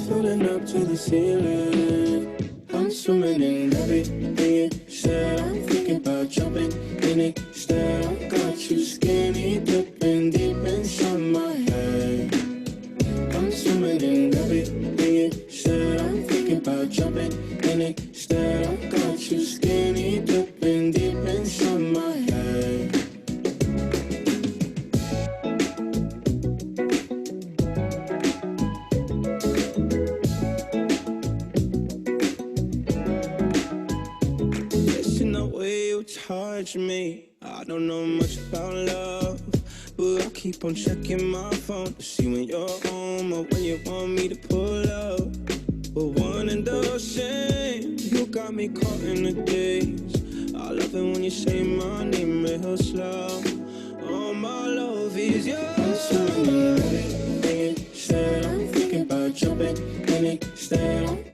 filling up to the ceiling. I'm swimming in everything you said. I'm thinking about jumping in it instead. I got you skinny dipping deep inside my head. I'm swimming in everything you said. I'm thinking about jumping in it instead. I got you skinny dipping deep inside my head. Listen the way you touch me. I don't know much about love, but I keep on checking my phone to see when you're home or when you want me to pull up. But one and the same, you got me caught in the days. I love it when you say my name real slow. All my love is yours. I'm swimming in everything you said. I'm thinking about jumping in it instead.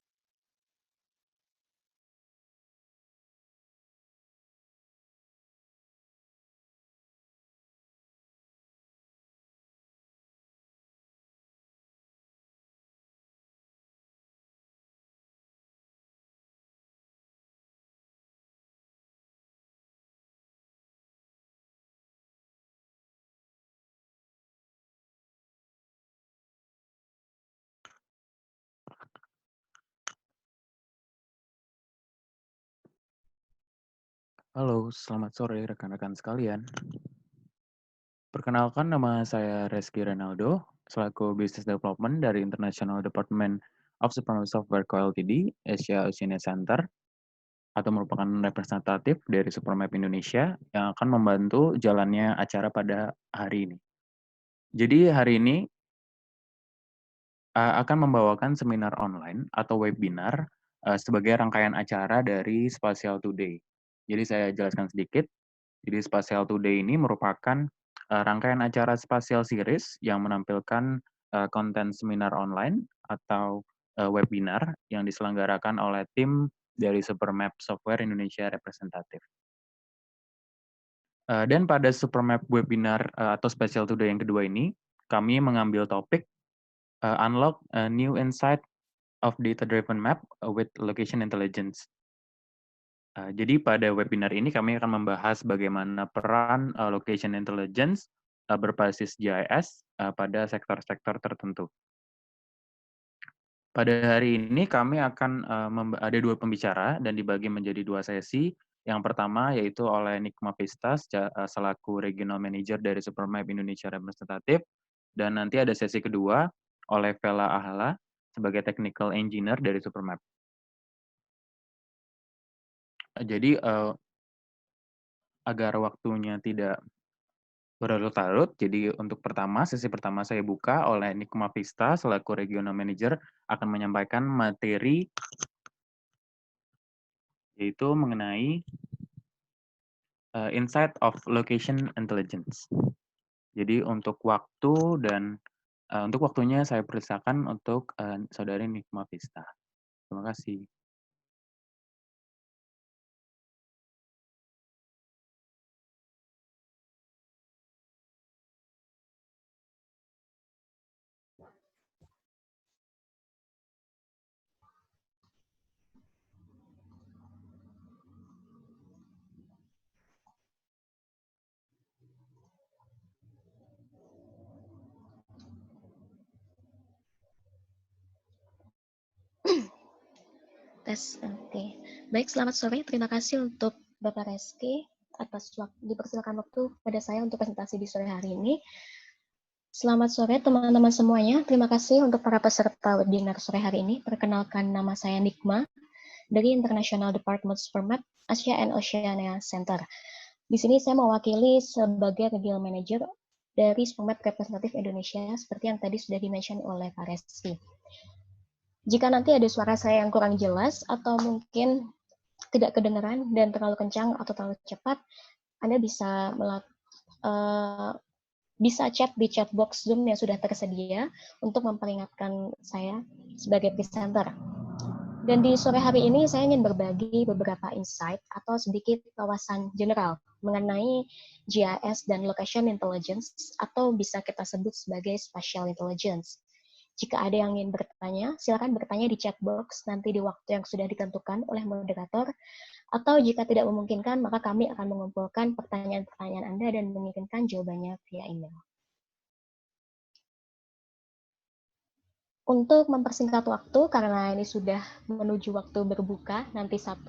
Halo, selamat sore rekan-rekan sekalian. Perkenalkan, nama saya Reski Renaldo, selaku Business Development dari International Department of Supernet Software Co. Ltd, Asia Oceania Center, atau merupakan representatif dari Supermap Indonesia yang akan membantu jalannya acara pada hari ini. Jadi hari ini akan membawakan seminar online atau webinar sebagai rangkaian acara dari Spatial Today. Jadi saya jelaskan sedikit. Jadi Spatial Today ini merupakan rangkaian acara spasial series yang menampilkan konten seminar online atau webinar yang diselenggarakan oleh tim dari Supermap Software Indonesia Representatif. Dan pada Supermap webinar atau Spatial Today yang kedua ini, kami mengambil topik Unlock a New Insight of Data-Driven Map with Location Intelligence. Jadi pada webinar ini kami akan membahas bagaimana peran location intelligence berbasis GIS pada sektor-sektor tertentu. Pada hari ini kami akan ada dua pembicara dan dibagi menjadi dua sesi. Yang pertama yaitu oleh Nikma Pista selaku Regional Manager dari Supermap Indonesia Representatif, dan nanti ada sesi kedua oleh Vela Ahala sebagai Technical Engineer dari Supermap. Jadi agar waktunya tidak berlarut-larut, jadi untuk sesi pertama saya buka oleh Nikma Pista selaku Regional Manager akan menyampaikan materi yaitu mengenai Insight of Location Intelligence. Jadi untuk waktu dan untuk waktunya saya persilakan untuk saudari Nikma Pista. Terima kasih. Tes, oke. Baik, selamat sore. Terima kasih untuk Bapak Reski atas dipersilakan waktu pada saya untuk presentasi di sore hari ini. Selamat sore teman-teman semuanya. Terima kasih untuk para peserta webinar sore hari ini. Perkenalkan, nama saya Nikma dari International Department Supermap Asia and Oceania Center. Di sini saya mewakili sebagai Regional Manager dari Supermap Representatif Indonesia seperti yang tadi sudah di-mention oleh Pak Reski. Jika nanti ada suara saya yang kurang jelas atau mungkin tidak kedengaran dan terlalu kencang atau terlalu cepat, Anda bisa chat di chat box Zoom yang sudah tersedia untuk memperingatkan saya sebagai presenter. Dan di sore hari ini saya ingin berbagi beberapa insight atau sedikit wawasan general mengenai GIS dan Location Intelligence atau bisa kita sebut sebagai Spatial Intelligence. Jika ada yang ingin bertanya, silakan bertanya di chat box nanti di waktu yang sudah ditentukan oleh moderator, atau jika tidak memungkinkan, maka kami akan mengumpulkan pertanyaan-pertanyaan Anda dan mengirimkan jawabannya via email. Untuk mempersingkat waktu, karena ini sudah menuju waktu berbuka, nanti 1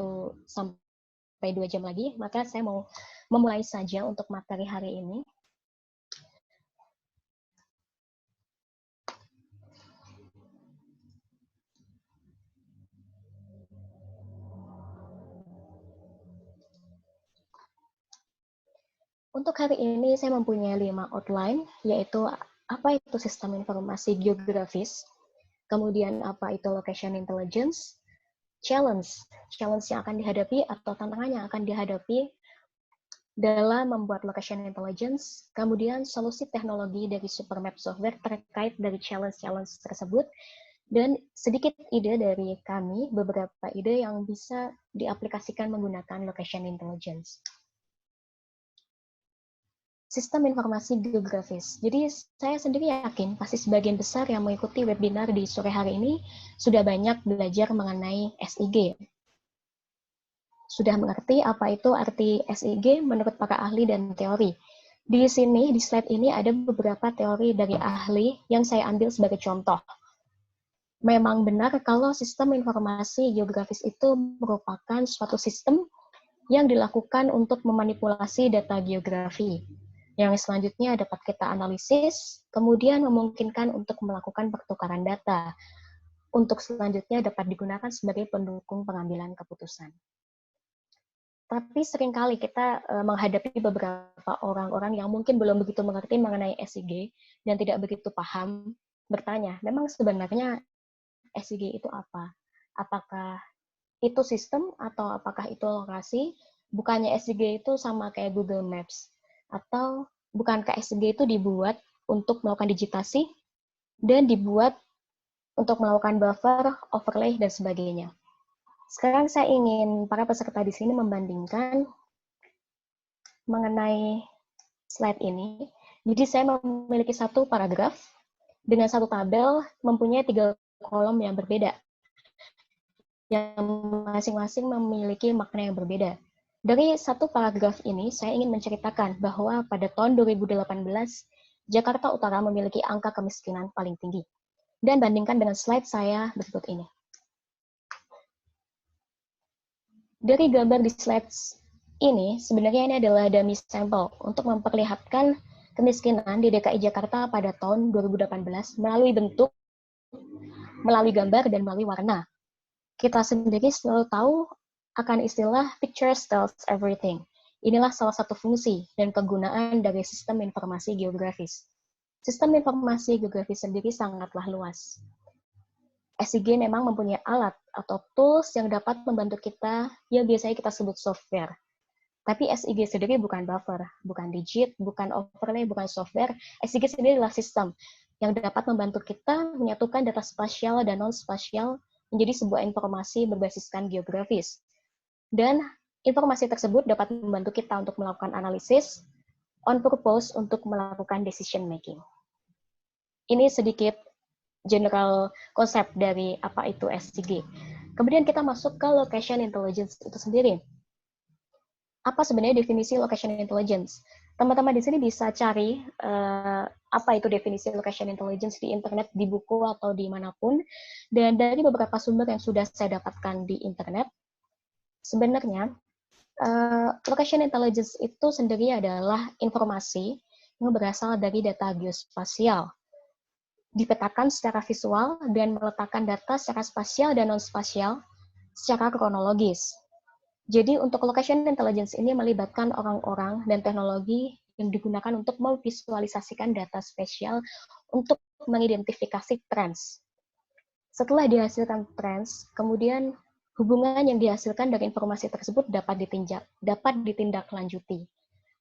sampai 2 jam lagi, maka saya mau memulai saja untuk materi hari ini. Untuk hari ini saya mempunyai 5 outline, yaitu apa itu sistem informasi geografis, kemudian apa itu location intelligence, challenge yang akan dihadapi atau tantangan yang akan dihadapi dalam membuat location intelligence, kemudian solusi teknologi dari Supermap software terkait dari challenge tersebut, dan sedikit ide dari kami, beberapa ide yang bisa diaplikasikan menggunakan location intelligence. Sistem informasi geografis. Jadi saya sendiri yakin pasti sebagian besar yang mengikuti webinar di sore hari ini sudah banyak belajar mengenai SIG. Sudah mengerti apa itu arti SIG menurut para ahli dan teori. Di sini, di slide ini ada beberapa teori dari ahli yang saya ambil sebagai contoh. Memang benar kalau sistem informasi geografis itu merupakan suatu sistem yang dilakukan untuk memanipulasi data geografi, yang selanjutnya dapat kita analisis, kemudian memungkinkan untuk melakukan pertukaran data, untuk selanjutnya dapat digunakan sebagai pendukung pengambilan keputusan. Tapi seringkali kita menghadapi beberapa orang-orang yang mungkin belum begitu mengerti mengenai SIG dan tidak begitu paham, bertanya, memang sebenarnya SIG itu apa? Apakah itu sistem atau apakah itu lokasi? Bukannya SIG itu sama kayak Google Maps? Atau bukankah SIG itu dibuat untuk melakukan digitasi dan dibuat untuk melakukan buffer, overlay, dan sebagainya? Sekarang saya ingin para peserta di sini membandingkan mengenai slide ini. Jadi saya memiliki satu paragraf dengan satu tabel mempunyai 3 kolom yang berbeda, yang masing-masing memiliki makna yang berbeda. Dari satu paragraf ini, saya ingin menceritakan bahwa pada tahun 2018, Jakarta Utara memiliki angka kemiskinan paling tinggi. Dan bandingkan dengan slide saya berikut ini. Dari gambar di slide ini, sebenarnya ini adalah dummy sampel untuk memperlihatkan kemiskinan di DKI Jakarta pada tahun 2018 melalui bentuk, melalui gambar, dan melalui warna. Kita sendiri selalu tahu akan istilah pictures tells everything. Inilah salah satu fungsi dan kegunaan dari sistem informasi geografis. Sistem informasi geografis sendiri sangatlah luas. SIG memang mempunyai alat atau tools yang dapat membantu kita, yang biasanya kita sebut software. Tapi SIG sendiri bukan buffer, bukan digit, bukan overlay, bukan software. SIG sendiri adalah sistem yang dapat membantu kita menyatukan data spasial dan non-spasial menjadi sebuah informasi berbasiskan geografis. Dan informasi tersebut dapat membantu kita untuk melakukan analisis on purpose untuk melakukan decision making. Ini sedikit general konsep dari apa itu SIG. Kemudian kita masuk ke location intelligence itu sendiri. Apa sebenarnya definisi location intelligence? Teman-teman di sini bisa cari apa itu definisi location intelligence di internet, di buku atau dimanapun. Dan dari beberapa sumber yang sudah saya dapatkan di internet, sebenarnya location intelligence itu sendiri adalah informasi yang berasal dari data geospasial, dipetakan secara visual dan meletakkan data secara spasial dan non-spasial secara kronologis. Jadi untuk location intelligence ini melibatkan orang-orang dan teknologi yang digunakan untuk memvisualisasikan data spasial untuk mengidentifikasi trends. Setelah dihasilkan trends, kemudian hubungan yang dihasilkan dari informasi tersebut dapat ditindaklanjuti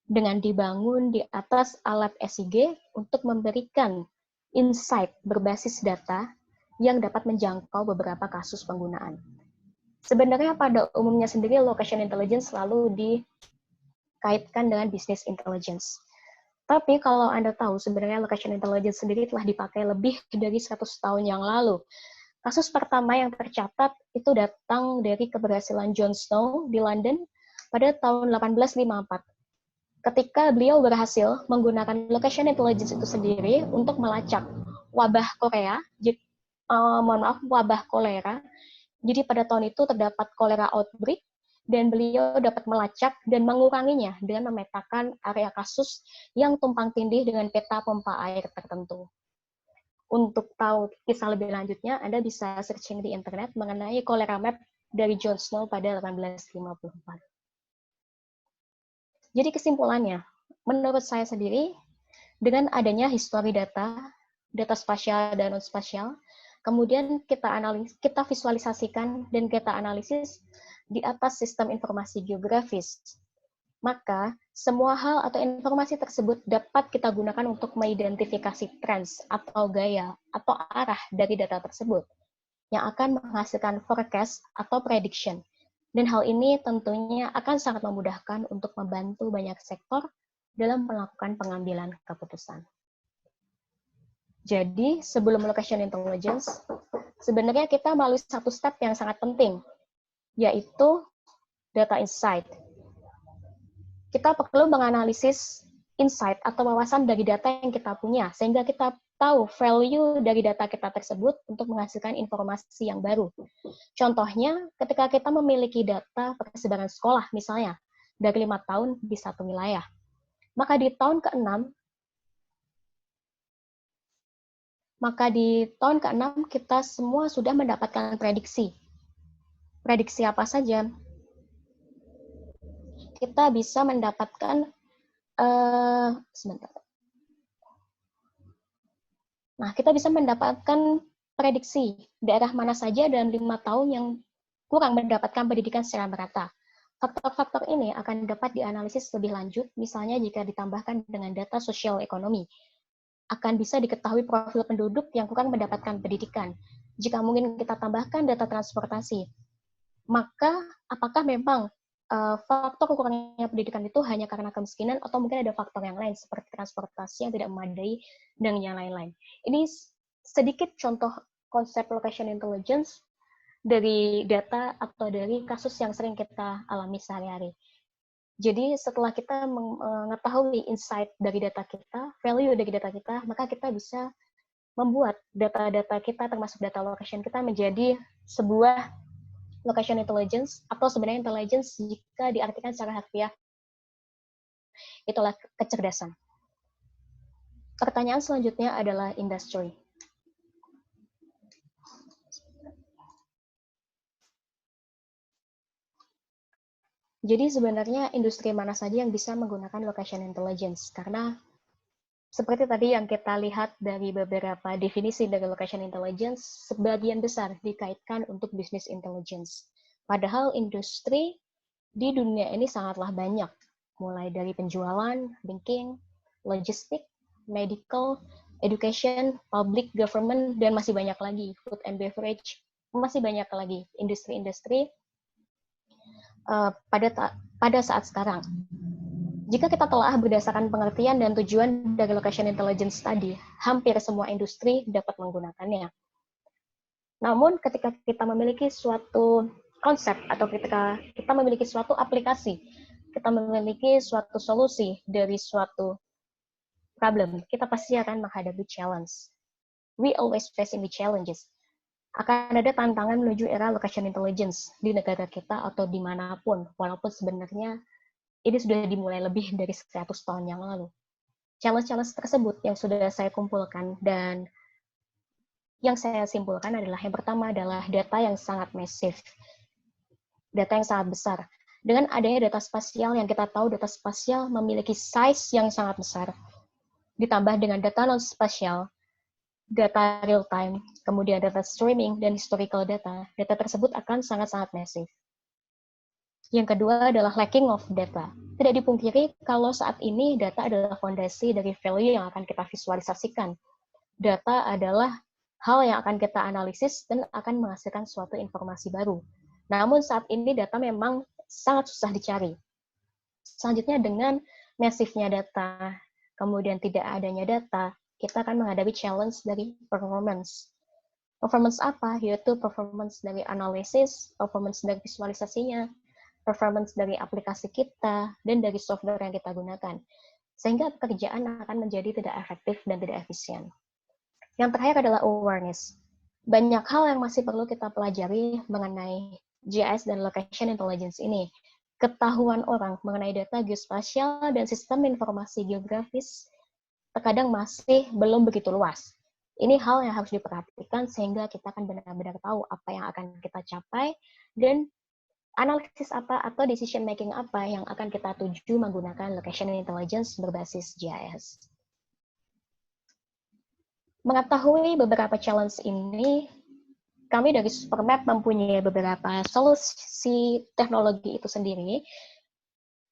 dengan dibangun di atas alat SIG untuk memberikan insight berbasis data yang dapat menjangkau beberapa kasus penggunaan. Sebenarnya pada umumnya sendiri location intelligence selalu dikaitkan dengan business intelligence. Tapi kalau Anda tahu, sebenarnya location intelligence sendiri telah dipakai lebih dari 100 tahun yang lalu. Kasus pertama yang tercatat itu datang dari keberhasilan John Snow di London pada tahun 1854. Ketika beliau berhasil menggunakan location intelligence itu sendiri untuk melacak wabah Korea, wabah kolera. Jadi pada tahun itu terdapat kolera outbreak, dan beliau dapat melacak dan menguranginya dengan memetakan area kasus yang tumpang tindih dengan peta pompa air tertentu. Untuk tahu kisah lebih lanjutnya, Anda bisa searching di internet mengenai kolera map dari John Snow pada 1854. Jadi kesimpulannya, menurut saya sendiri, dengan adanya histori data spasial dan non-spasial, kemudian kita visualisasikan dan kita analisis di atas sistem informasi geografis, maka semua hal atau informasi tersebut dapat kita gunakan untuk mengidentifikasi trends atau gaya atau arah dari data tersebut yang akan menghasilkan forecast atau prediction. Dan hal ini tentunya akan sangat memudahkan untuk membantu banyak sektor dalam melakukan pengambilan keputusan. Jadi, sebelum location intelligence, sebenarnya kita melalui satu step yang sangat penting, yaitu data insight. Kita perlu menganalisis insight atau wawasan dari data yang kita punya, sehingga kita tahu value dari data kita tersebut untuk menghasilkan informasi yang baru. Contohnya, ketika kita memiliki data persebaran sekolah, misalnya, dari 5 tahun di satu wilayah, maka di tahun ke-6 kita semua sudah mendapatkan prediksi. Prediksi apa saja? Kita bisa mendapatkan kita bisa mendapatkan prediksi daerah mana saja dalam 5 tahun yang kurang mendapatkan pendidikan secara merata. Faktor-faktor ini akan dapat dianalisis lebih lanjut, misalnya jika ditambahkan dengan data sosial ekonomi. Akan bisa diketahui profil penduduk yang kurang mendapatkan pendidikan. Jika mungkin kita tambahkan data transportasi, maka apakah memang faktor kurangnya pendidikan itu hanya karena kemiskinan atau mungkin ada faktor yang lain seperti transportasi yang tidak memadai dan yang lain-lain. Ini sedikit contoh konsep location intelligence dari data atau dari kasus yang sering kita alami sehari-hari. Jadi setelah kita mengetahui insight dari data kita, value dari data kita, maka kita bisa membuat data-data kita termasuk data location kita menjadi sebuah location intelligence, atau sebenarnya intelligence jika diartikan secara harfiah, itulah kecerdasan. Pertanyaan selanjutnya adalah industry. Jadi sebenarnya industri mana saja yang bisa menggunakan location intelligence? Karena seperti tadi yang kita lihat dari beberapa definisi dari location intelligence, sebagian besar dikaitkan untuk business intelligence. Padahal industri di dunia ini sangatlah banyak, mulai dari penjualan, banking, logistik, medical, education, public government, dan masih banyak lagi, food and beverage, masih banyak lagi industri-industri pada saat sekarang. Jika kita telah berdasarkan pengertian dan tujuan dari location intelligence tadi, hampir semua industri dapat menggunakannya. Namun, ketika kita memiliki suatu konsep atau ketika kita memiliki suatu aplikasi, kita memiliki suatu solusi dari suatu problem, kita pasti akan menghadapi challenge. We always facing the challenges. Akan ada tantangan menuju era location intelligence di negara kita atau dimanapun, walaupun sebenarnya ini sudah dimulai lebih dari 100 tahun yang lalu. Challenge-challenge tersebut yang sudah saya kumpulkan dan yang saya simpulkan adalah yang pertama adalah data yang sangat masif, data yang sangat besar. Dengan adanya data spasial yang kita tahu data spasial memiliki size yang sangat besar, ditambah dengan data non-spasial, data real time, kemudian data streaming, dan historical data, data tersebut akan sangat-sangat masif. Yang kedua adalah lacking of data. Tidak dipungkiri kalau saat ini data adalah fondasi dari value yang akan kita visualisasikan. Data adalah hal yang akan kita analisis dan akan menghasilkan suatu informasi baru. Namun saat ini data memang sangat susah dicari. Selanjutnya dengan masifnya data, kemudian tidak adanya data, kita akan menghadapi challenge dari performance. Performance apa? Yaitu performance dari analisis, performance dari visualisasinya, performance dari aplikasi kita, dan dari software yang kita gunakan. Sehingga pekerjaan akan menjadi tidak efektif dan tidak efisien. Yang terakhir adalah awareness. Banyak hal yang masih perlu kita pelajari mengenai GIS dan location intelligence ini. Ketahuan orang mengenai data geospasial dan sistem informasi geografis terkadang masih belum begitu luas. Ini hal yang harus diperhatikan sehingga kita akan benar-benar tahu apa yang akan kita capai dan analisis apa atau decision making apa yang akan kita tuju menggunakan location intelligence berbasis GIS. Mengetahui beberapa challenge ini, kami dari Supermap mempunyai beberapa solusi teknologi itu sendiri,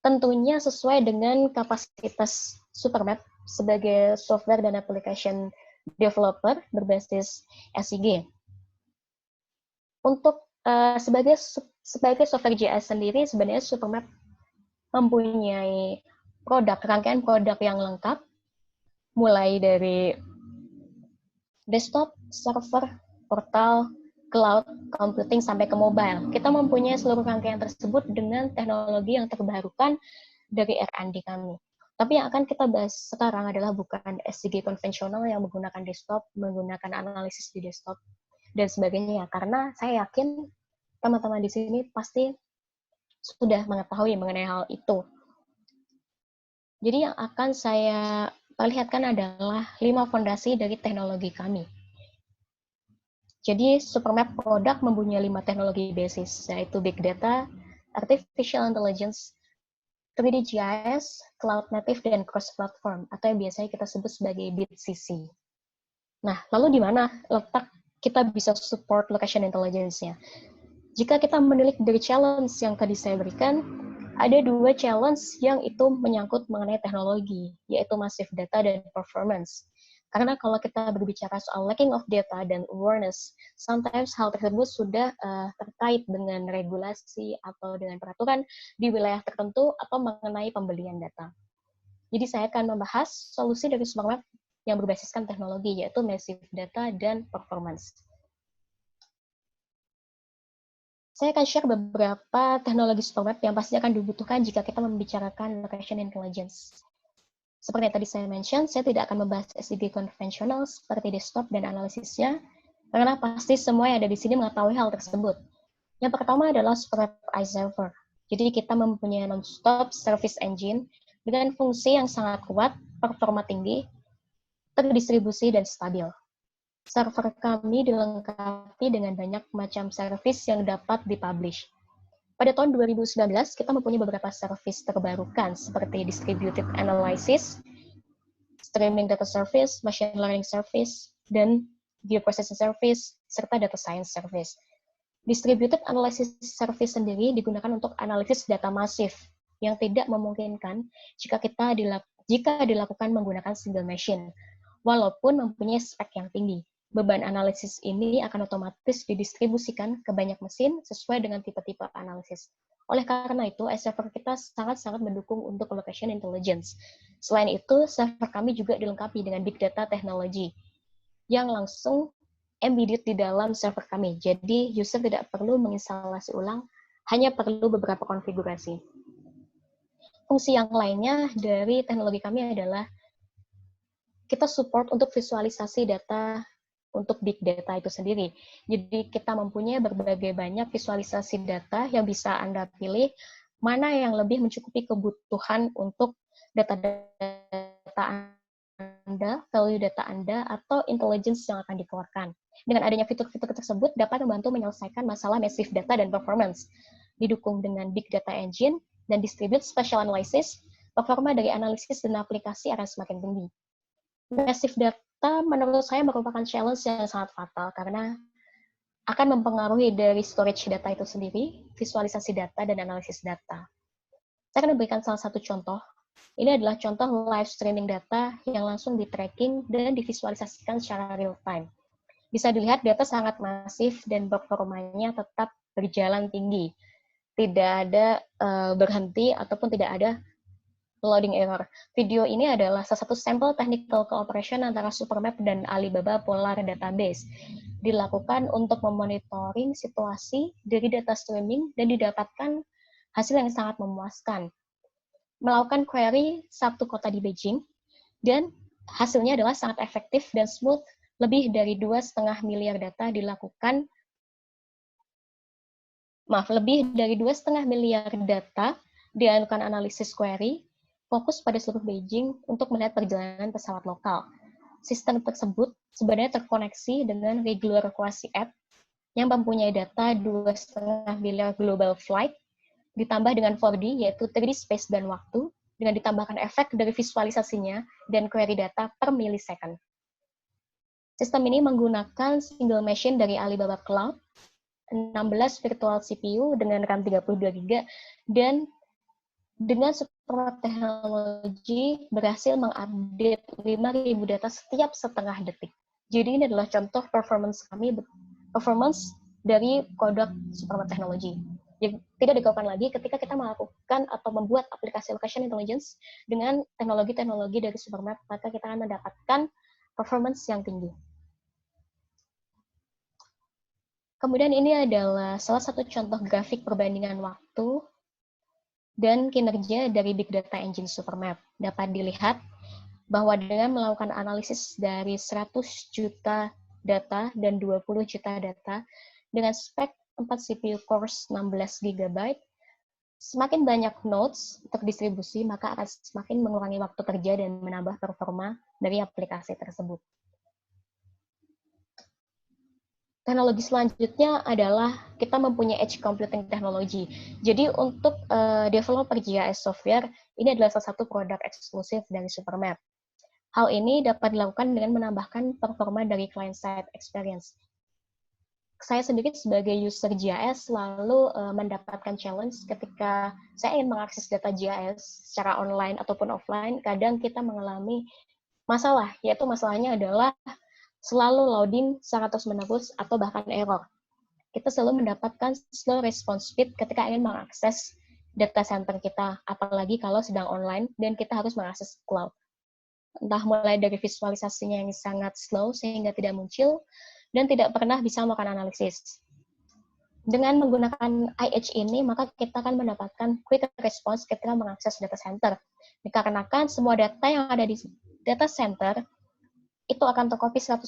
tentunya sesuai dengan kapasitas Supermap sebagai software dan application developer berbasis SIG. Untuk sebagai software GIS sendiri, sebenarnya Supermap mempunyai rangkaian produk yang lengkap, mulai dari desktop, server, portal, cloud, computing, sampai ke mobile. Kita mempunyai seluruh rangkaian tersebut dengan teknologi yang terbarukan dari R&D kami. Tapi yang akan kita bahas sekarang adalah bukan SIG konvensional yang menggunakan desktop, menggunakan analisis di desktop, dan sebagainya. Karena saya yakin teman-teman di sini pasti sudah mengetahui mengenai hal itu. Jadi yang akan saya perlihatkan adalah 5 fondasi dari teknologi kami. Jadi Supermap produk mempunyai 5 teknologi basis, yaitu Big Data, Artificial Intelligence, 3D GIS, Cloud Native, dan Cross-Platform, atau yang biasanya kita sebut sebagai BITCC. Nah, lalu di mana letak kita bisa support location intelligence-nya? Jika kita menilik dari challenge yang tadi saya berikan, ada 2 challenge yang itu menyangkut mengenai teknologi, yaitu massive data dan performance. Karena kalau kita berbicara soal lacking of data dan awareness, sometimes hal tersebut sudah terkait dengan regulasi atau dengan peraturan di wilayah tertentu atau mengenai pembelian data. Jadi saya akan membahas solusi dari Supermap yang berbasiskan teknologi, yaitu massive data dan performance. Saya akan share beberapa teknologi Supermap yang pasti akan dibutuhkan jika kita membicarakan location intelligence. Seperti yang tadi saya mention, saya tidak akan membahas SIG konvensional seperti desktop dan analisisnya, karena pasti semua yang ada di sini mengetahui hal tersebut. Yang pertama adalah Supermap iServer. Jadi kita mempunyai non-stop service engine dengan fungsi yang sangat kuat, performa tinggi, terdistribusi, dan stabil. Server kami dilengkapi dengan banyak macam service yang dapat dipublish. Pada tahun 2019, kita mempunyai beberapa service terbarukan seperti Distributed Analysis, Streaming Data Service, Machine Learning Service, dan Bioprocessing Service, serta Data Science Service. Distributed Analysis Service sendiri digunakan untuk analisis data masif yang tidak memungkinkan jika dilakukan menggunakan single machine, walaupun mempunyai spek yang tinggi. Beban analisis ini akan otomatis didistribusikan ke banyak mesin sesuai dengan tipe-tipe analisis. Oleh karena itu, iServer kita sangat-sangat mendukung untuk location intelligence. Selain itu, server kami juga dilengkapi dengan big data teknologi yang langsung embedded di dalam server kami. Jadi, user tidak perlu menginstalasi ulang, hanya perlu beberapa konfigurasi. Fungsi yang lainnya dari teknologi kami adalah kita support untuk visualisasi data untuk big data itu sendiri. Jadi kita mempunyai berbagai banyak visualisasi data yang bisa Anda pilih mana yang lebih mencukupi kebutuhan untuk data Anda, value data Anda, atau intelligence yang akan dikeluarkan. Dengan adanya fitur-fitur tersebut dapat membantu menyelesaikan masalah massive data dan performance. Didukung dengan big data engine dan distribute spatial analysis, performa dari analisis dan aplikasi akan semakin tinggi. Massive data menurut saya merupakan challenge yang sangat fatal karena akan mempengaruhi dari storage data itu sendiri, visualisasi data, dan analisis data. Saya akan memberikan salah satu contoh. Ini adalah contoh live streaming data yang langsung di-tracking dan divisualisasikan secara real-time. Bisa dilihat data sangat masif dan performanya tetap berjalan tinggi. Tidak ada berhenti ataupun tidak ada loading error. Video ini adalah salah satu sampel technical cooperation antara Supermap dan Alibaba Polar Database. Dilakukan untuk memonitoring situasi dari data streaming dan didapatkan hasil yang sangat memuaskan. Melakukan query satu kota di Beijing, dan hasilnya adalah sangat efektif dan smooth. Lebih dari 2,5 miliar data dilakukan, lebih dari 2,5 miliar data dilakukan analisis query, fokus pada seluruh Beijing untuk melihat perjalanan pesawat lokal. Sistem tersebut sebenarnya terkoneksi dengan regular quasi app yang mempunyai data 2,5 miliar global flight, ditambah dengan 4D, yaitu 3D space dan waktu, dengan ditambahkan efek dari visualisasinya dan query data per millisecond. Sistem ini menggunakan single machine dari Alibaba Cloud, 16 virtual CPU dengan RAM 32 GB, dan dengan Supermap teknologi berhasil mengupdate 5.000 data setiap setengah detik. Jadi ini adalah contoh performance dari produk Supermap teknologi. Jadi, tidak dilakukan lagi ketika kita melakukan atau membuat aplikasi location intelligence dengan teknologi-teknologi dari Supermap, maka kita akan mendapatkan performance yang tinggi. Kemudian ini adalah salah satu contoh grafik perbandingan waktu dan kinerja dari Big Data Engine Supermap. Dapat dilihat bahwa dengan melakukan analisis dari 100 juta data dan 20 juta data dengan spek 4 CPU cores 16 GB, semakin banyak nodes terdistribusi, maka akan semakin mengurangi waktu kerja dan menambah performa dari aplikasi tersebut. Teknologi selanjutnya adalah kita mempunyai edge computing technology. Jadi untuk developer GIS software, ini adalah salah satu produk eksklusif dari Supermap. Hal ini dapat dilakukan dengan menambahkan performa dari client-side experience. Saya sendiri sebagai user GIS selalu mendapatkan challenge ketika saya ingin mengakses data GIS secara online ataupun offline. Kadang kita mengalami masalah, yaitu masalahnya adalah selalu loading secara terus-menerus atau bahkan error. Kita selalu mendapatkan slow response speed ketika ingin mengakses data center kita, apalagi kalau sedang online dan kita harus mengakses cloud. Entah mulai dari visualisasinya yang sangat slow sehingga tidak muncul dan tidak pernah bisa melakukan analisis. Dengan menggunakan IH ini, maka kita akan mendapatkan quick response ketika mengakses data center. Dikarenakan semua data yang ada di data center itu akan tercopy 100%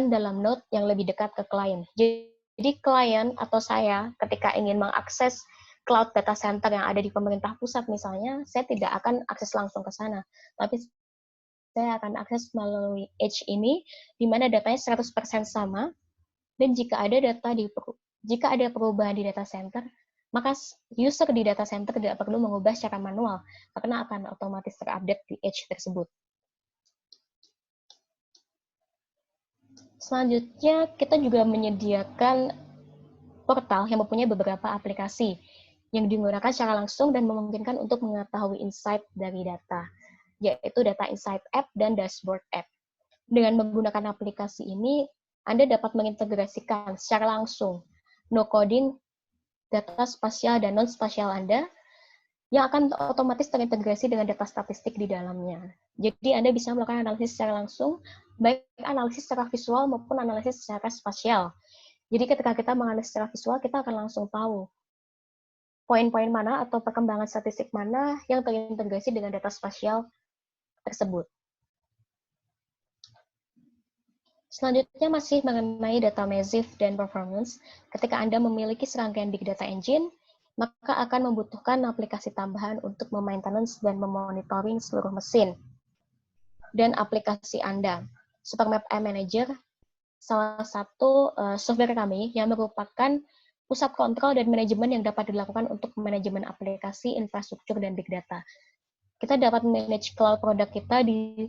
dalam node yang lebih dekat ke klien. Jadi klien atau saya ketika ingin mengakses cloud data center yang ada di pemerintah pusat misalnya, saya tidak akan akses langsung ke sana, tapi saya akan akses melalui edge ini, di mana datanya 100% sama, dan jika ada perubahan di data center, maka user di data center tidak perlu mengubah secara manual, karena akan otomatis terupdate di edge tersebut. Selanjutnya, kita juga menyediakan portal yang mempunyai beberapa aplikasi yang digunakan secara langsung dan memungkinkan untuk mengetahui insight dari data, yaitu Data Insight App dan Dashboard App. Dengan menggunakan aplikasi ini, Anda dapat mengintegrasikan secara langsung no-coding data spasial dan non-spasial Anda yang akan otomatis terintegrasi dengan data statistik di dalamnya. Jadi Anda bisa melakukan analisis secara langsung, baik analisis secara visual maupun analisis secara spasial. Jadi ketika kita menganalisis secara visual, kita akan langsung tahu poin-poin mana atau perkembangan statistik mana yang terintegrasi dengan data spasial tersebut. Selanjutnya masih mengenai data massive dan performance. Ketika Anda memiliki serangkaian Big Data Engine, maka akan membutuhkan aplikasi tambahan untuk memaintenance dan memonitoring seluruh mesin dan aplikasi Anda. Supermap iManager, salah satu software kami yang merupakan pusat kontrol dan manajemen yang dapat dilakukan untuk manajemen aplikasi, infrastruktur, dan big data. Kita dapat manage cloud produk kita di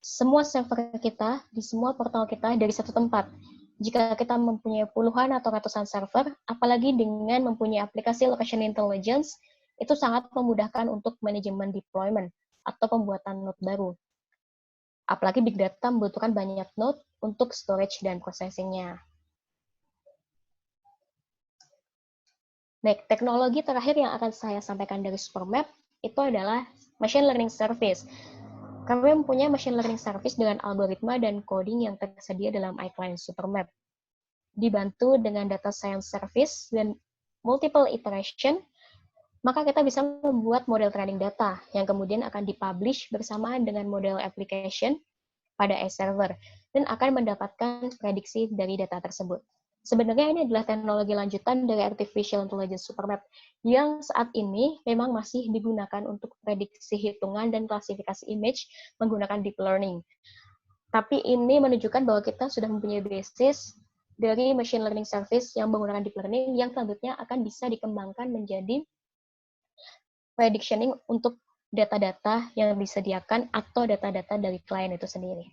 semua server kita, di semua portal kita dari satu tempat. Jika kita mempunyai puluhan atau ratusan server, apalagi dengan mempunyai aplikasi location intelligence, itu sangat memudahkan untuk manajemen deployment atau pembuatan node baru. Apalagi big data membutuhkan banyak node untuk storage dan processing-nya. Baik, teknologi terakhir yang akan saya sampaikan dari Supermap itu adalah machine learning service. Kami mempunyai machine learning service dengan algoritma dan coding yang tersedia dalam iClient Supermap. Dibantu dengan data science service dan multiple iteration, maka kita bisa membuat model training data yang kemudian akan dipublish bersamaan dengan model application pada iServer dan akan mendapatkan prediksi dari data tersebut. Sebenarnya ini adalah teknologi lanjutan dari Artificial Intelligence Supermap yang saat ini memang masih digunakan untuk prediksi hitungan dan klasifikasi image menggunakan deep learning. Tapi ini menunjukkan bahwa kita sudah mempunyai basis dari machine learning service yang menggunakan deep learning yang selanjutnya akan bisa dikembangkan menjadi predictioning untuk data-data yang disediakan atau data-data dari klien itu sendiri.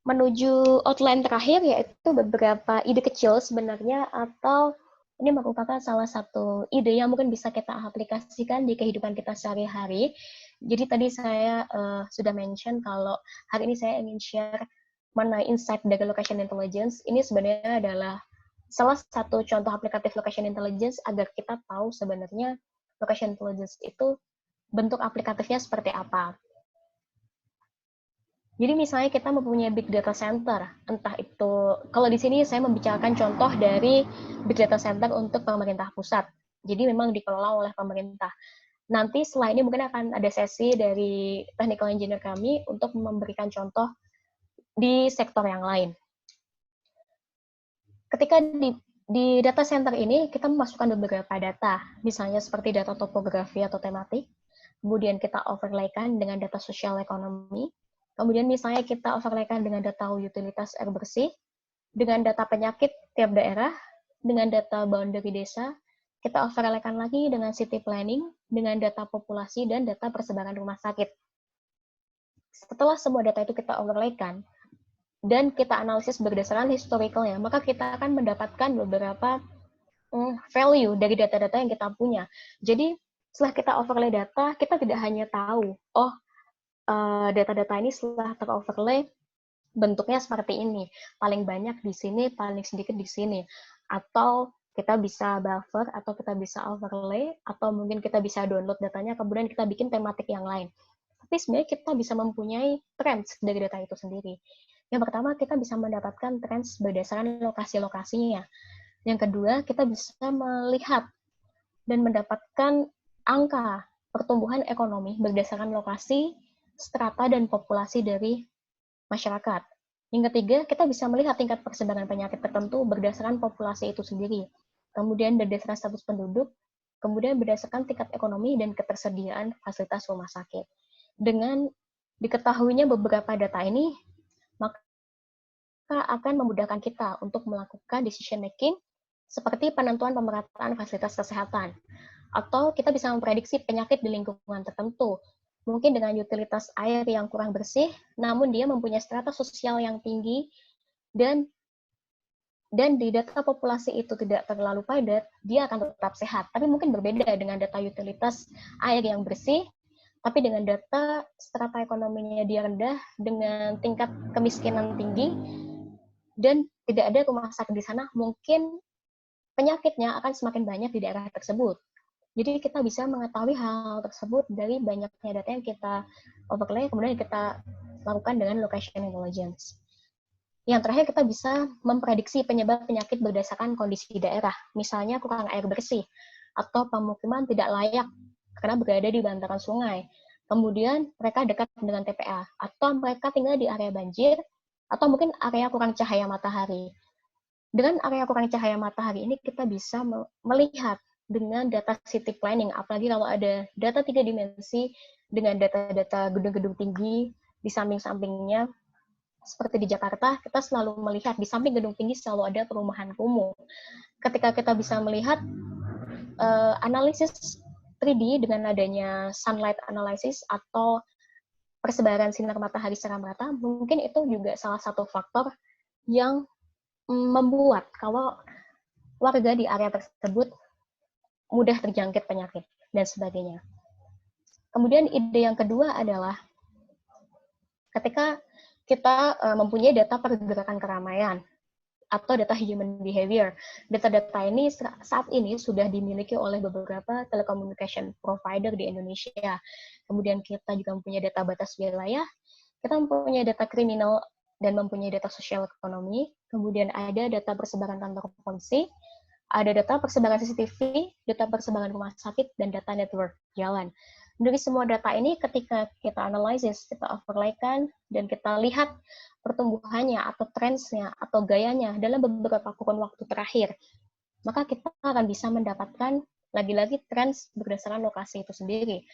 Menuju outline terakhir, yaitu beberapa ide kecil sebenarnya, atau ini merupakan salah satu ide yang mungkin bisa kita aplikasikan di kehidupan kita sehari-hari. Jadi tadi saya sudah mention kalau hari ini saya ingin share mengenai insight dari location intelligence. Ini sebenarnya adalah salah satu contoh aplikatif location intelligence agar kita tahu sebenarnya location intelligence itu bentuk aplikatifnya seperti apa. Jadi misalnya kita mempunyai big data center, entah itu, kalau di sini saya membicarakan contoh dari big data center untuk pemerintah pusat. Jadi memang dikelola oleh pemerintah. Nanti setelah ini mungkin akan ada sesi dari technical engineer kami untuk memberikan contoh di sektor yang lain. Ketika di data center ini kita memasukkan beberapa data, misalnya seperti data topografi atau tematik, kemudian kita overlaykan dengan data sosial ekonomi, kemudian misalnya kita overlaykan dengan data utilitas air bersih, dengan data penyakit tiap daerah, dengan data boundary desa, kita overlaykan lagi dengan city planning, dengan data populasi, dan data persebaran rumah sakit. Setelah semua data itu kita overlaykan, dan kita analisis berdasarkan historicalnya, maka kita akan mendapatkan beberapa value dari data-data yang kita punya. Jadi, setelah kita overlay data, kita tidak hanya tahu, oh, data-data ini setelah ter-overlay, bentuknya seperti ini. Paling banyak di sini, paling sedikit di sini. Atau kita bisa buffer, atau kita bisa overlay, atau mungkin kita bisa download datanya, kemudian kita bikin tematik yang lain. Tapi sebenarnya kita bisa mempunyai trends dari data itu sendiri. Yang pertama, kita bisa mendapatkan trends berdasarkan lokasi-lokasinya. Yang kedua, kita bisa melihat dan mendapatkan angka pertumbuhan ekonomi berdasarkan lokasi, strata, dan populasi dari masyarakat. Yang ketiga, kita bisa melihat tingkat persebaran penyakit tertentu berdasarkan populasi itu sendiri. Kemudian berdasarkan status penduduk, kemudian berdasarkan tingkat ekonomi dan ketersediaan fasilitas rumah sakit. Dengan diketahuinya beberapa data ini, maka akan memudahkan kita untuk melakukan decision making seperti penentuan pemerataan fasilitas kesehatan. Atau kita bisa memprediksi penyakit di lingkungan tertentu. Mungkin dengan utilitas air yang kurang bersih, namun dia mempunyai strata sosial yang tinggi, dan di data populasi itu tidak terlalu padat, dia akan tetap sehat. Tapi mungkin berbeda dengan data utilitas air yang bersih, tapi dengan data strata ekonominya dia rendah, dengan tingkat kemiskinan tinggi, dan tidak ada rumah sakit di sana, mungkin penyakitnya akan semakin banyak di daerah tersebut. Jadi kita bisa mengetahui hal tersebut dari banyaknya data yang kita overlay, kemudian kita lakukan dengan location intelligence. Yang terakhir, kita bisa memprediksi penyebab penyakit berdasarkan kondisi daerah, misalnya kurang air bersih, atau pemukiman tidak layak karena berada di bantaran sungai. Kemudian mereka dekat dengan TPA, atau mereka tinggal di area banjir, atau mungkin area kurang cahaya matahari. Dengan area kurang cahaya matahari ini kita bisa melihat dengan data city planning, apalagi kalau ada data 3 dimensi dengan data-data gedung-gedung tinggi di samping-sampingnya, seperti di Jakarta, kita selalu melihat di samping gedung tinggi selalu ada perumahan kumuh. Ketika kita bisa melihat analisis 3D dengan adanya sunlight analysis atau persebaran sinar matahari secara merata, mungkin itu juga salah satu faktor yang membuat kalau warga di area tersebut mudah terjangkit penyakit dan sebagainya. Kemudian ide yang kedua adalah ketika kita mempunyai data pergerakan keramaian atau data human behavior. Data-data ini saat ini sudah dimiliki oleh beberapa telecommunication provider di Indonesia. Kemudian kita juga mempunyai data batas wilayah, kita mempunyai data kriminal dan mempunyai data sosial ekonomi, kemudian ada data persebaran kantor polisi, ada data persebaran CCTV, data persebaran rumah sakit, dan data network jalan. Dari semua data ini ketika kita analisis, kita overlaykan, dan kita lihat pertumbuhannya atau trendsnya atau gayanya dalam beberapa kurun waktu terakhir, maka kita akan bisa mendapatkan lagi-lagi trends berdasarkan lokasi itu sendiri.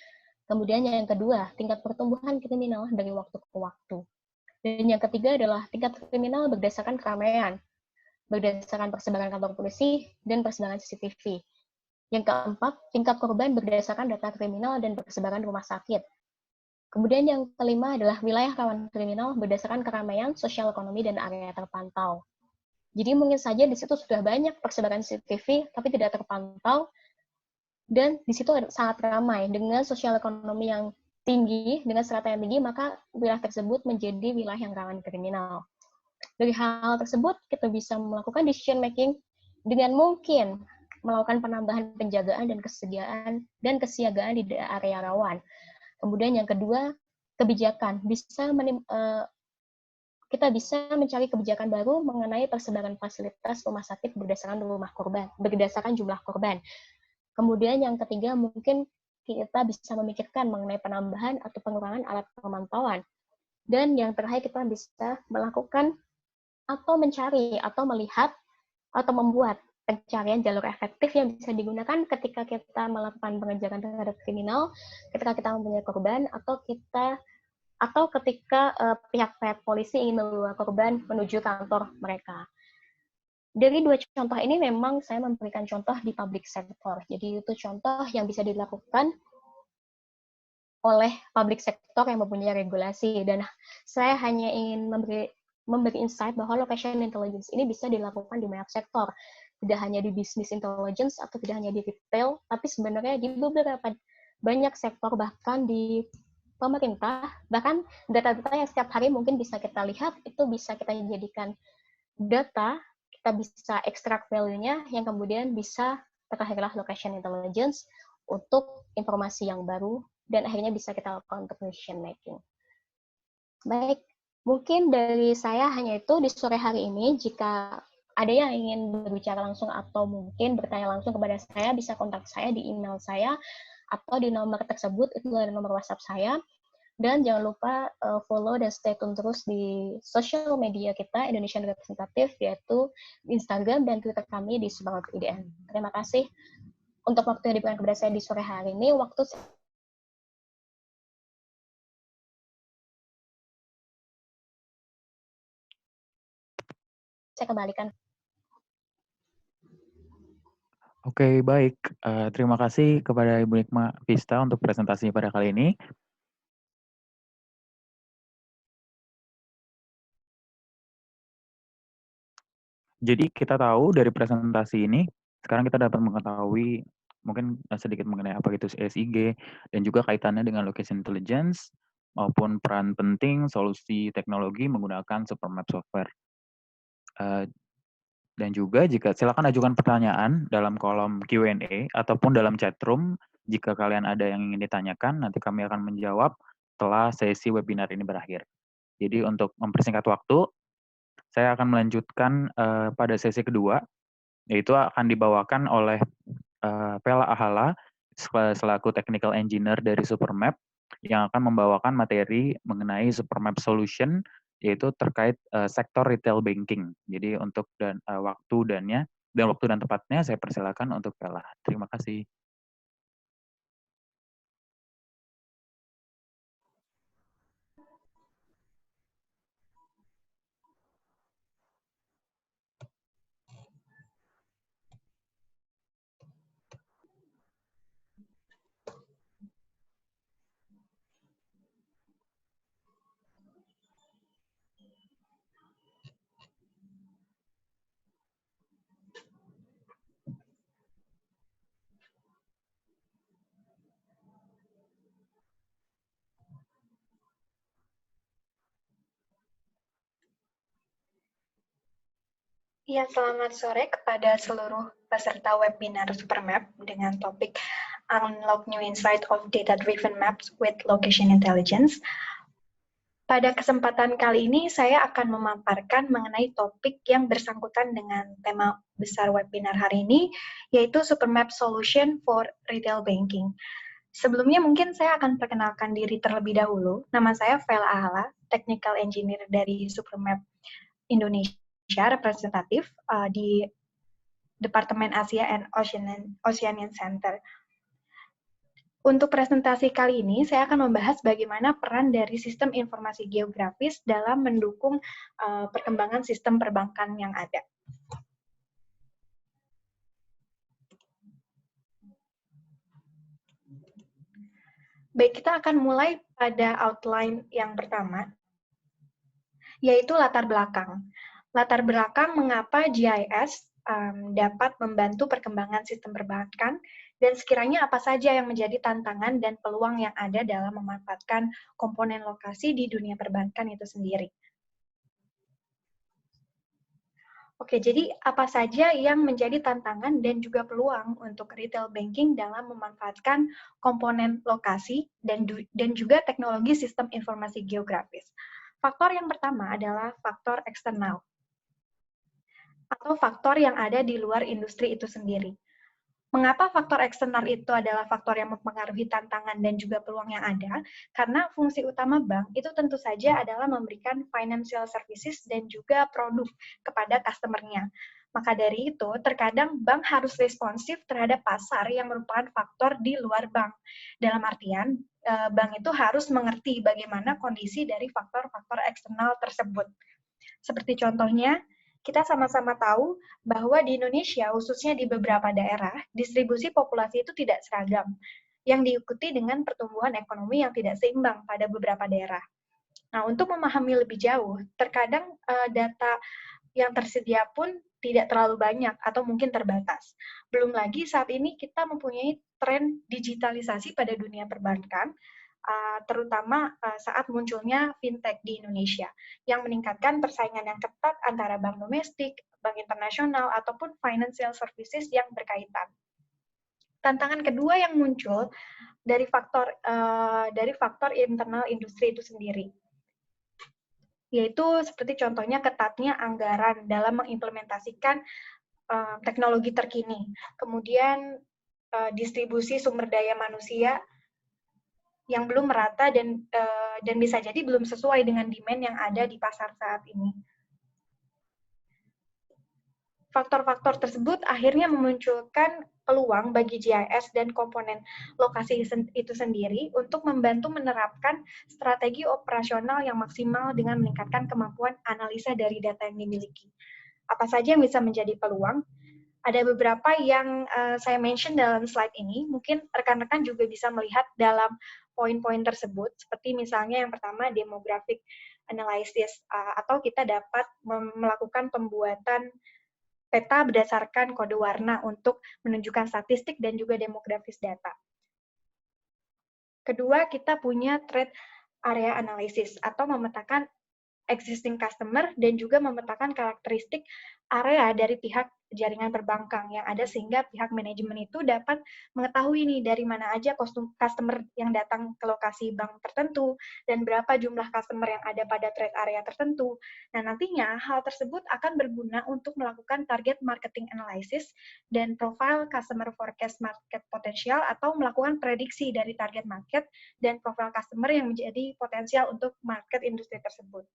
Kemudian yang kedua, tingkat pertumbuhan kriminal dari waktu ke waktu. Dan yang ketiga adalah tingkat kriminal berdasarkan keramaian, berdasarkan persebaran kantor polisi dan persebaran CCTV. Yang keempat, tingkat korban berdasarkan data kriminal dan persebaran rumah sakit. Kemudian yang kelima adalah wilayah rawan kriminal berdasarkan keramaian, sosial ekonomi, dan area terpantau. Jadi mungkin saja di situ sudah banyak persebaran CCTV, tapi tidak terpantau, dan di situ sangat ramai dengan sosial ekonomi yang tinggi, dengan strata yang tinggi, maka wilayah tersebut menjadi wilayah yang rawan kriminal. Dari hal tersebut, kita bisa melakukan decision making dengan mungkin melakukan penambahan penjagaan dan kesiagaan di area rawan. Kemudian yang kedua, kebijakan. Kita bisa mencari kebijakan baru mengenai persebaran fasilitas rumah sakit berdasarkan jumlah korban. Kemudian yang ketiga, mungkin kita bisa memikirkan mengenai penambahan atau pengurangan alat pemantauan. Dan yang terakhir, kita bisa melakukan atau mencari atau melihat atau membuat pencarian jalur efektif yang bisa digunakan ketika kita melakukan pengejaran terhadap kriminal, ketika kita mempunyai korban, atau ketika pihak-pihak polisi ingin membawa korban menuju kantor mereka. Dari dua contoh ini memang saya memberikan contoh di public sector. Jadi itu contoh yang bisa dilakukan oleh public sector yang mempunyai regulasi, dan saya hanya ingin memberi insight bahwa location intelligence ini bisa dilakukan di banyak sektor, tidak hanya di business intelligence atau tidak hanya di retail, tapi sebenarnya di beberapa banyak sektor, bahkan di pemerintah, bahkan data-data yang setiap hari mungkin bisa kita lihat, itu bisa kita jadikan data, kita bisa extract value-nya, yang kemudian bisa terlahirlah location intelligence untuk informasi yang baru, dan akhirnya bisa kita lakukan untuk decision making. Baik, mungkin dari saya hanya itu di sore hari ini. Jika ada yang ingin berbicara langsung atau mungkin bertanya langsung kepada saya, bisa kontak saya di email saya atau di nomor tersebut, itu adalah nomor WhatsApp saya. Dan jangan lupa follow dan stay tune terus di sosial media kita, Indonesian Representative, yaitu Instagram dan Twitter kami di Subang IDN. Terima kasih untuk waktu yang diberikan kepada saya di sore hari ini. Saya kembalikan. Oke, baik. Terima kasih kepada Ibu Nikma Vista untuk presentasinya pada kali ini. Jadi kita tahu dari presentasi ini, sekarang kita dapat mengetahui mungkin sedikit mengenai apa itu SIG, dan juga kaitannya dengan location intelligence, maupun peran penting solusi teknologi menggunakan Supermap software. Dan juga silakan ajukan pertanyaan dalam kolom Q&A ataupun dalam chat room jika kalian ada yang ingin ditanyakan, nanti kami akan menjawab setelah sesi webinar ini berakhir. Jadi untuk mempersingkat waktu, saya akan melanjutkan pada sesi kedua, yaitu akan dibawakan oleh Pela Ahala selaku technical engineer dari Supermap yang akan membawakan materi mengenai Supermap solution, yaitu terkait sektor retail banking. Jadi untuk waktu dan tempatnya saya persilakan untuk Pela. Terima kasih. Ya, selamat sore kepada seluruh peserta webinar Supermap dengan topik Unlock New Insight of Data-Driven Maps with Location Intelligence. Pada kesempatan kali ini, saya akan memaparkan mengenai topik yang bersangkutan dengan tema besar webinar hari ini, yaitu Supermap Solution for Retail Banking. Sebelumnya mungkin saya akan perkenalkan diri terlebih dahulu. Nama saya Vela Ahala, Technical Engineer dari Supermap Indonesia, representatif di Departemen Asia and Oceanian Center. Untuk presentasi kali ini, saya akan membahas bagaimana peran dari sistem informasi geografis dalam mendukung perkembangan sistem perbankan yang ada. Baik, kita akan mulai pada outline yang pertama, yaitu latar belakang. Latar belakang mengapa GIS dapat membantu perkembangan sistem perbankan, dan sekiranya apa saja yang menjadi tantangan dan peluang yang ada dalam memanfaatkan komponen lokasi di dunia perbankan itu sendiri. Oke, jadi apa saja yang menjadi tantangan dan juga peluang untuk retail banking dalam memanfaatkan komponen lokasi dan juga teknologi sistem informasi geografis. Faktor yang pertama adalah faktor eksternal, atau faktor yang ada di luar industri itu sendiri. Mengapa faktor eksternal itu adalah faktor yang mempengaruhi tantangan dan juga peluang yang ada? Karena fungsi utama bank itu tentu saja adalah memberikan financial services dan juga produk kepada customer-nya. Maka dari itu, terkadang bank harus responsif terhadap pasar yang merupakan faktor di luar bank. Dalam artian, bank itu harus mengerti bagaimana kondisi dari faktor-faktor eksternal tersebut. Seperti contohnya, kita sama-sama tahu bahwa di Indonesia, khususnya di beberapa daerah, distribusi populasi itu tidak seragam, yang diikuti dengan pertumbuhan ekonomi yang tidak seimbang pada beberapa daerah. Nah, untuk memahami lebih jauh, terkadang data yang tersedia pun tidak terlalu banyak atau mungkin terbatas. Belum lagi saat ini kita mempunyai tren digitalisasi pada dunia perbankan, terutama saat munculnya fintech di Indonesia, yang meningkatkan persaingan yang ketat antara bank domestik, bank internasional, ataupun financial services yang berkaitan. Tantangan kedua yang muncul dari faktor internal industri itu sendiri, yaitu seperti contohnya ketatnya anggaran dalam mengimplementasikan teknologi terkini, kemudian distribusi sumber daya manusia yang belum merata dan bisa jadi belum sesuai dengan demand yang ada di pasar saat ini. Faktor-faktor tersebut akhirnya memunculkan peluang bagi GIS dan komponen lokasi itu sendiri untuk membantu menerapkan strategi operasional yang maksimal dengan meningkatkan kemampuan analisa dari data yang dimiliki. Apa saja yang bisa menjadi peluang? Ada beberapa yang saya mention dalam slide ini, mungkin rekan-rekan juga bisa melihat dalam poin-poin tersebut, seperti misalnya yang pertama demographic analysis, atau kita dapat melakukan pembuatan peta berdasarkan kode warna untuk menunjukkan statistik dan juga demografis data. Kedua, kita punya trade area analysis, atau memetakan existing customer dan juga memetakan karakteristik area dari pihak jaringan perbankan yang ada, sehingga pihak manajemen itu dapat mengetahui nih dari mana aja customer yang datang ke lokasi bank tertentu dan berapa jumlah customer yang ada pada trade area tertentu. Nah, nantinya hal tersebut akan berguna untuk melakukan target marketing analysis dan profile customer forecast market potensial, atau melakukan prediksi dari target market dan profile customer yang menjadi potensial untuk market industri tersebut.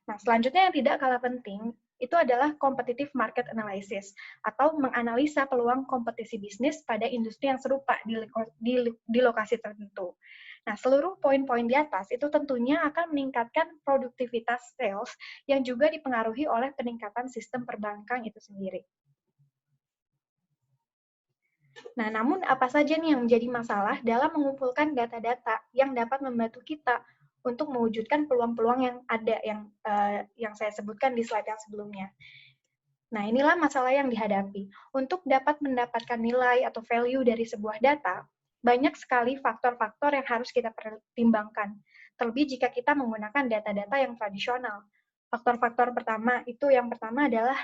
Nah, selanjutnya yang tidak kalah penting, itu adalah competitive market analysis, atau menganalisa peluang kompetisi bisnis pada industri yang serupa di lokasi tertentu. Nah, seluruh poin-poin di atas itu tentunya akan meningkatkan produktivitas sales yang juga dipengaruhi oleh peningkatan sistem perbankan itu sendiri. Nah, namun apa saja nih yang menjadi masalah dalam mengumpulkan data-data yang dapat membantu kita untuk mewujudkan peluang-peluang yang ada, yang saya sebutkan di slide yang sebelumnya. Nah, inilah masalah yang dihadapi. Untuk dapat mendapatkan nilai atau value dari sebuah data, banyak sekali faktor-faktor yang harus kita pertimbangkan. Terlebih jika kita menggunakan data-data yang tradisional. Faktor-faktor pertama adalah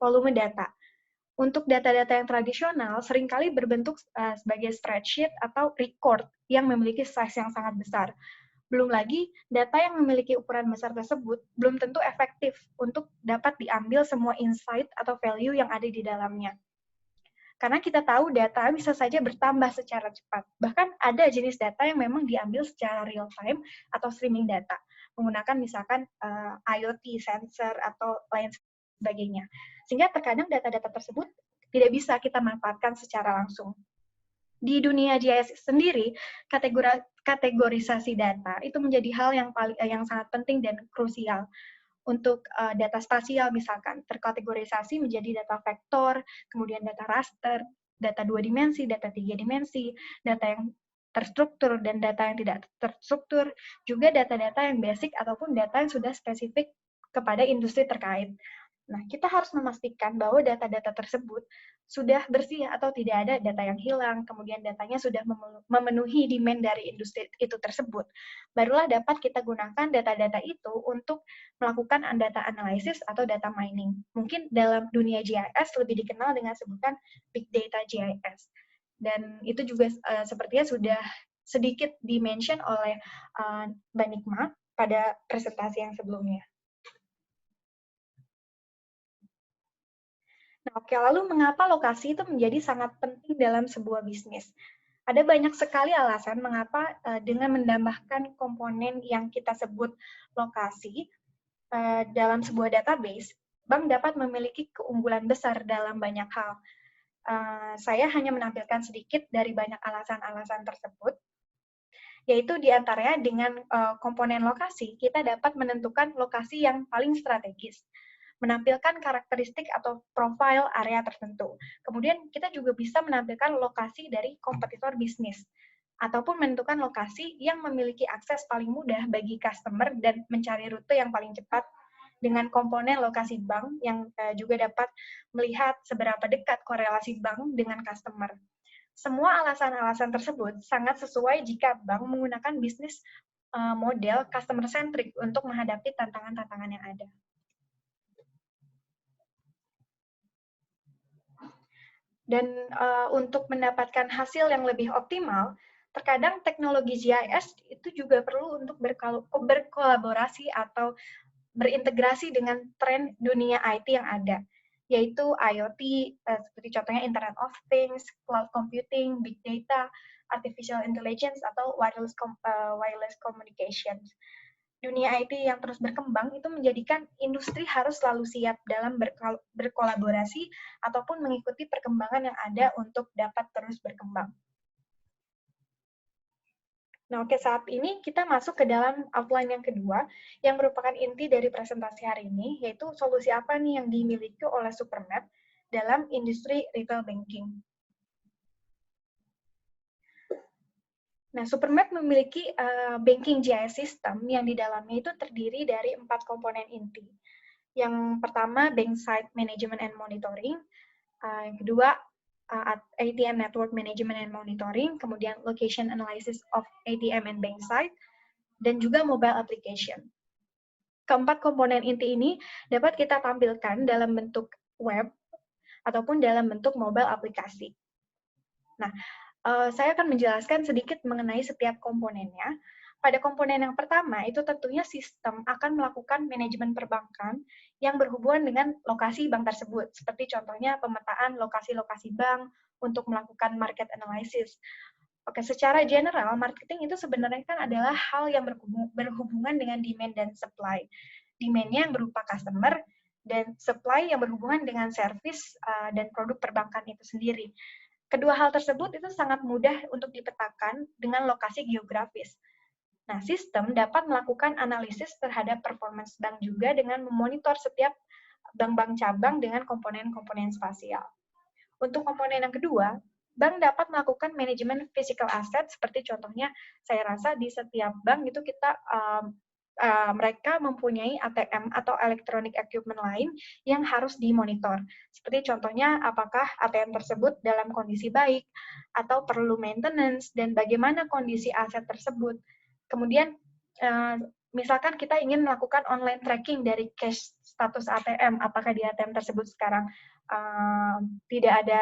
volume data. Untuk data-data yang tradisional, seringkali berbentuk sebagai spreadsheet atau record yang memiliki size yang sangat besar. Belum lagi, data yang memiliki ukuran besar tersebut belum tentu efektif untuk dapat diambil semua insight atau value yang ada di dalamnya. Karena kita tahu data bisa saja bertambah secara cepat. Bahkan ada jenis data yang memang diambil secara real time atau streaming data, menggunakan misalkan IoT, sensor, atau lain sebagainya. Sehingga terkadang data-data tersebut tidak bisa kita manfaatkan secara langsung. Di dunia GIS sendiri, kategorisasi data itu menjadi hal yang sangat penting dan krusial. Untuk data spasial misalkan, terkategorisasi menjadi data vektor, kemudian data raster, data 2 dimensi, data 3 dimensi, data yang terstruktur dan data yang tidak terstruktur, juga data-data yang basic ataupun data yang sudah spesifik kepada industri terkait. Nah, kita harus memastikan bahwa data-data tersebut sudah bersih atau tidak ada data yang hilang, kemudian datanya sudah memenuhi demand dari industri itu tersebut. Barulah dapat kita gunakan data-data itu untuk melakukan data analisis atau data mining. Mungkin dalam dunia GIS lebih dikenal dengan sebutan Big Data GIS. Dan itu juga sepertinya sudah sedikit di-mention oleh Mbak Nikma pada presentasi yang sebelumnya. Nah, oke, lalu mengapa lokasi itu menjadi sangat penting dalam sebuah bisnis? Ada banyak sekali alasan mengapa dengan menambahkan komponen yang kita sebut lokasi dalam sebuah database, bank dapat memiliki keunggulan besar dalam banyak hal. Saya hanya menampilkan sedikit dari banyak alasan-alasan tersebut, yaitu diantaranya dengan komponen lokasi, kita dapat menentukan lokasi yang paling strategis, menampilkan karakteristik atau profil area tertentu. Kemudian kita juga bisa menampilkan lokasi dari kompetitor bisnis, ataupun menentukan lokasi yang memiliki akses paling mudah bagi customer dan mencari rute yang paling cepat dengan komponen lokasi bank yang juga dapat melihat seberapa dekat korelasi bank dengan customer. Semua alasan-alasan tersebut sangat sesuai jika bank menggunakan bisnis model customer-centric untuk menghadapi tantangan-tantangan yang ada. Dan untuk mendapatkan hasil yang lebih optimal, terkadang teknologi GIS itu juga perlu untuk berkolaborasi atau berintegrasi dengan tren dunia IT yang ada, yaitu IoT, seperti contohnya Internet of Things, Cloud Computing, Big Data, Artificial Intelligence, atau wireless communications. Dunia IT yang terus berkembang itu menjadikan industri harus selalu siap dalam berkolaborasi ataupun mengikuti perkembangan yang ada untuk dapat terus berkembang. Nah, oke, saat ini kita masuk ke dalam outline yang kedua, yang merupakan inti dari presentasi hari ini, yaitu solusi apa nih yang dimiliki oleh Supermap dalam industri retail banking. Nah, Supermap memiliki banking GIS system yang di dalamnya itu terdiri dari 4 komponen inti. Yang pertama, bank site management and monitoring. Yang kedua, ATM network management and monitoring. Kemudian, location analysis of ATM and bank site. Dan juga mobile application. Keempat komponen inti ini dapat kita tampilkan dalam bentuk web ataupun dalam bentuk mobile aplikasi. Nah, saya akan menjelaskan sedikit mengenai setiap komponennya. Pada komponen yang pertama, itu tentunya sistem akan melakukan manajemen perbankan yang berhubungan dengan lokasi bank tersebut, seperti contohnya pemetaan lokasi-lokasi bank untuk melakukan market analysis. Oke, secara general, marketing itu sebenarnya kan adalah hal yang berhubungan dengan demand dan supply. Demand-nya yang berupa customer, dan supply yang berhubungan dengan service dan produk perbankan itu sendiri. Kedua hal tersebut itu sangat mudah untuk dipetakan dengan lokasi geografis. Nah, sistem dapat melakukan analisis terhadap performance bank juga dengan memonitor setiap bank-bank cabang dengan komponen-komponen spasial. Untuk komponen yang kedua, bank dapat melakukan manajemen physical asset, seperti contohnya saya rasa di setiap bank itu kita mereka mempunyai ATM atau electronic equipment lain yang harus dimonitor. Seperti contohnya apakah ATM tersebut dalam kondisi baik atau perlu maintenance dan bagaimana kondisi aset tersebut. Kemudian misalkan kita ingin melakukan online tracking dari cash status ATM, apakah di ATM tersebut sekarang tidak ada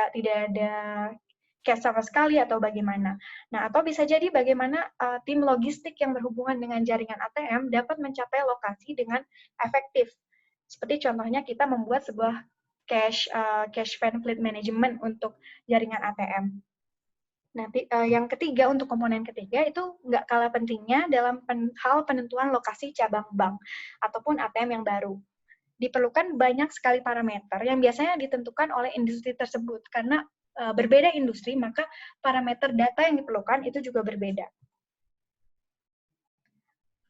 cash sama sekali atau bagaimana. Nah, atau bisa jadi bagaimana tim logistik yang berhubungan dengan jaringan ATM dapat mencapai lokasi dengan efektif. Seperti contohnya kita membuat sebuah cash van fleet management untuk jaringan ATM. Nah, yang ketiga, untuk komponen ketiga itu nggak kalah pentingnya dalam hal penentuan lokasi cabang bank ataupun ATM yang baru. Diperlukan banyak sekali parameter yang biasanya ditentukan oleh industri tersebut, karena berbeda industri, maka parameter data yang diperlukan itu juga berbeda.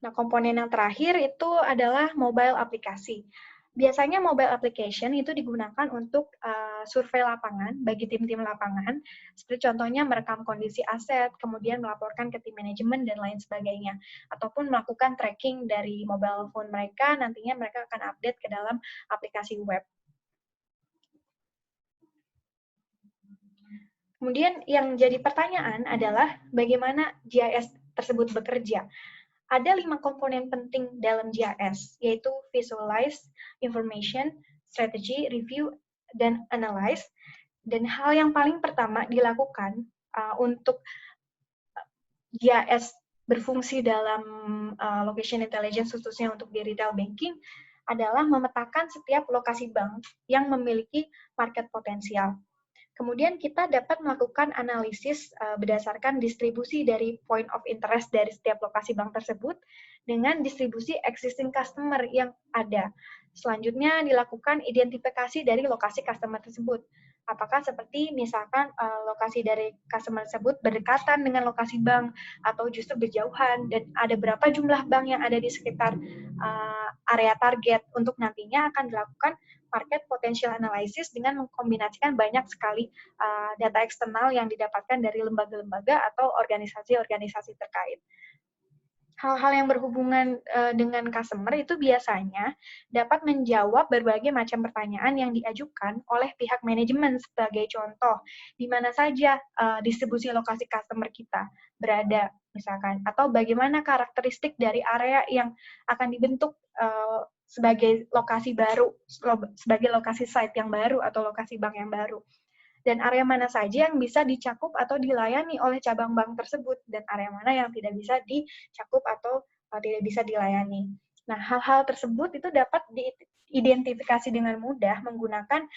Nah, komponen yang terakhir itu adalah mobile aplikasi. Biasanya mobile application itu digunakan untuk survei lapangan bagi tim-tim lapangan, seperti contohnya merekam kondisi aset, kemudian melaporkan ke tim manajemen, dan lain sebagainya. Ataupun melakukan tracking dari mobile phone mereka, nantinya mereka akan update ke dalam aplikasi web. Kemudian yang jadi pertanyaan adalah bagaimana GIS tersebut bekerja. Ada 5 komponen penting dalam GIS, yaitu visualize, information, strategy, review, dan analyze. Dan hal yang paling pertama dilakukan untuk GIS berfungsi dalam location intelligence, khususnya untuk di retail banking, adalah memetakan setiap lokasi bank yang memiliki market potensial. Kemudian kita dapat melakukan analisis berdasarkan distribusi dari point of interest dari setiap lokasi bank tersebut dengan distribusi existing customer yang ada. Selanjutnya dilakukan identifikasi dari lokasi customer tersebut. Apakah seperti misalkan lokasi dari customer tersebut berdekatan dengan lokasi bank atau justru berjauhan, dan ada berapa jumlah bank yang ada di sekitar area target. Untuk nantinya akan dilakukan market potential analysis dengan mengkombinasikan banyak sekali data eksternal yang didapatkan dari lembaga-lembaga atau organisasi-organisasi terkait. Hal-hal yang berhubungan dengan customer itu biasanya dapat menjawab berbagai macam pertanyaan yang diajukan oleh pihak manajemen. Sebagai contoh, di mana saja distribusi lokasi customer kita berada, misalkan, atau bagaimana karakteristik dari area yang akan dibentuk sebagai lokasi baru, sebagai lokasi site yang baru atau lokasi bank yang baru. Dan area mana saja yang bisa dicakup atau dilayani oleh cabang bank tersebut, dan area mana yang tidak bisa dicakup atau tidak bisa dilayani. Nah, hal-hal tersebut itu dapat diidentifikasi dengan mudah menggunakan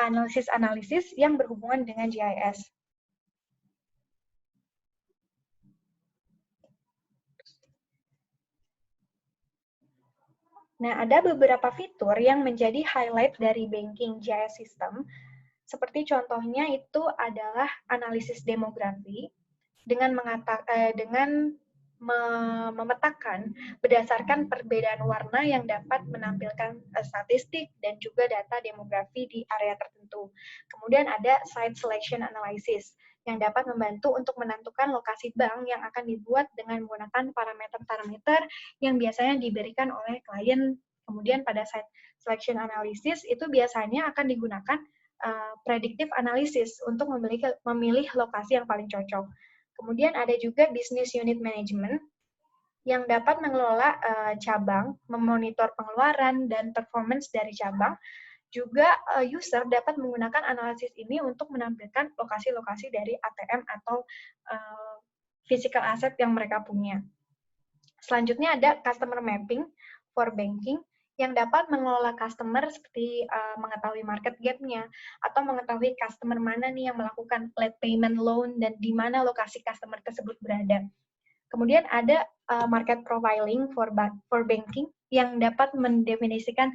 analisis-analisis yang berhubungan dengan GIS. Nah, ada beberapa fitur yang menjadi highlight dari banking GIS system. Seperti contohnya itu adalah analisis demografi dengan memetakan berdasarkan perbedaan warna yang dapat menampilkan statistik dan juga data demografi di area tertentu. Kemudian ada site selection analysis yang dapat membantu untuk menentukan lokasi bank yang akan dibuat dengan menggunakan parameter-parameter yang biasanya diberikan oleh klien. Kemudian pada site selection analysis itu biasanya akan digunakan predictive analysis untuk memilih lokasi yang paling cocok. Kemudian ada juga business unit management yang dapat mengelola cabang, memonitor pengeluaran dan performance dari cabang. Juga user dapat menggunakan analisis ini untuk menampilkan lokasi-lokasi dari ATM atau physical asset yang mereka punya. Selanjutnya ada customer mapping for banking, yang dapat mengelola customer seperti mengetahui market gap-nya, atau mengetahui customer mana nih yang melakukan late payment loan dan di mana lokasi customer tersebut berada. Kemudian ada market profiling for banking yang dapat mendefinisikan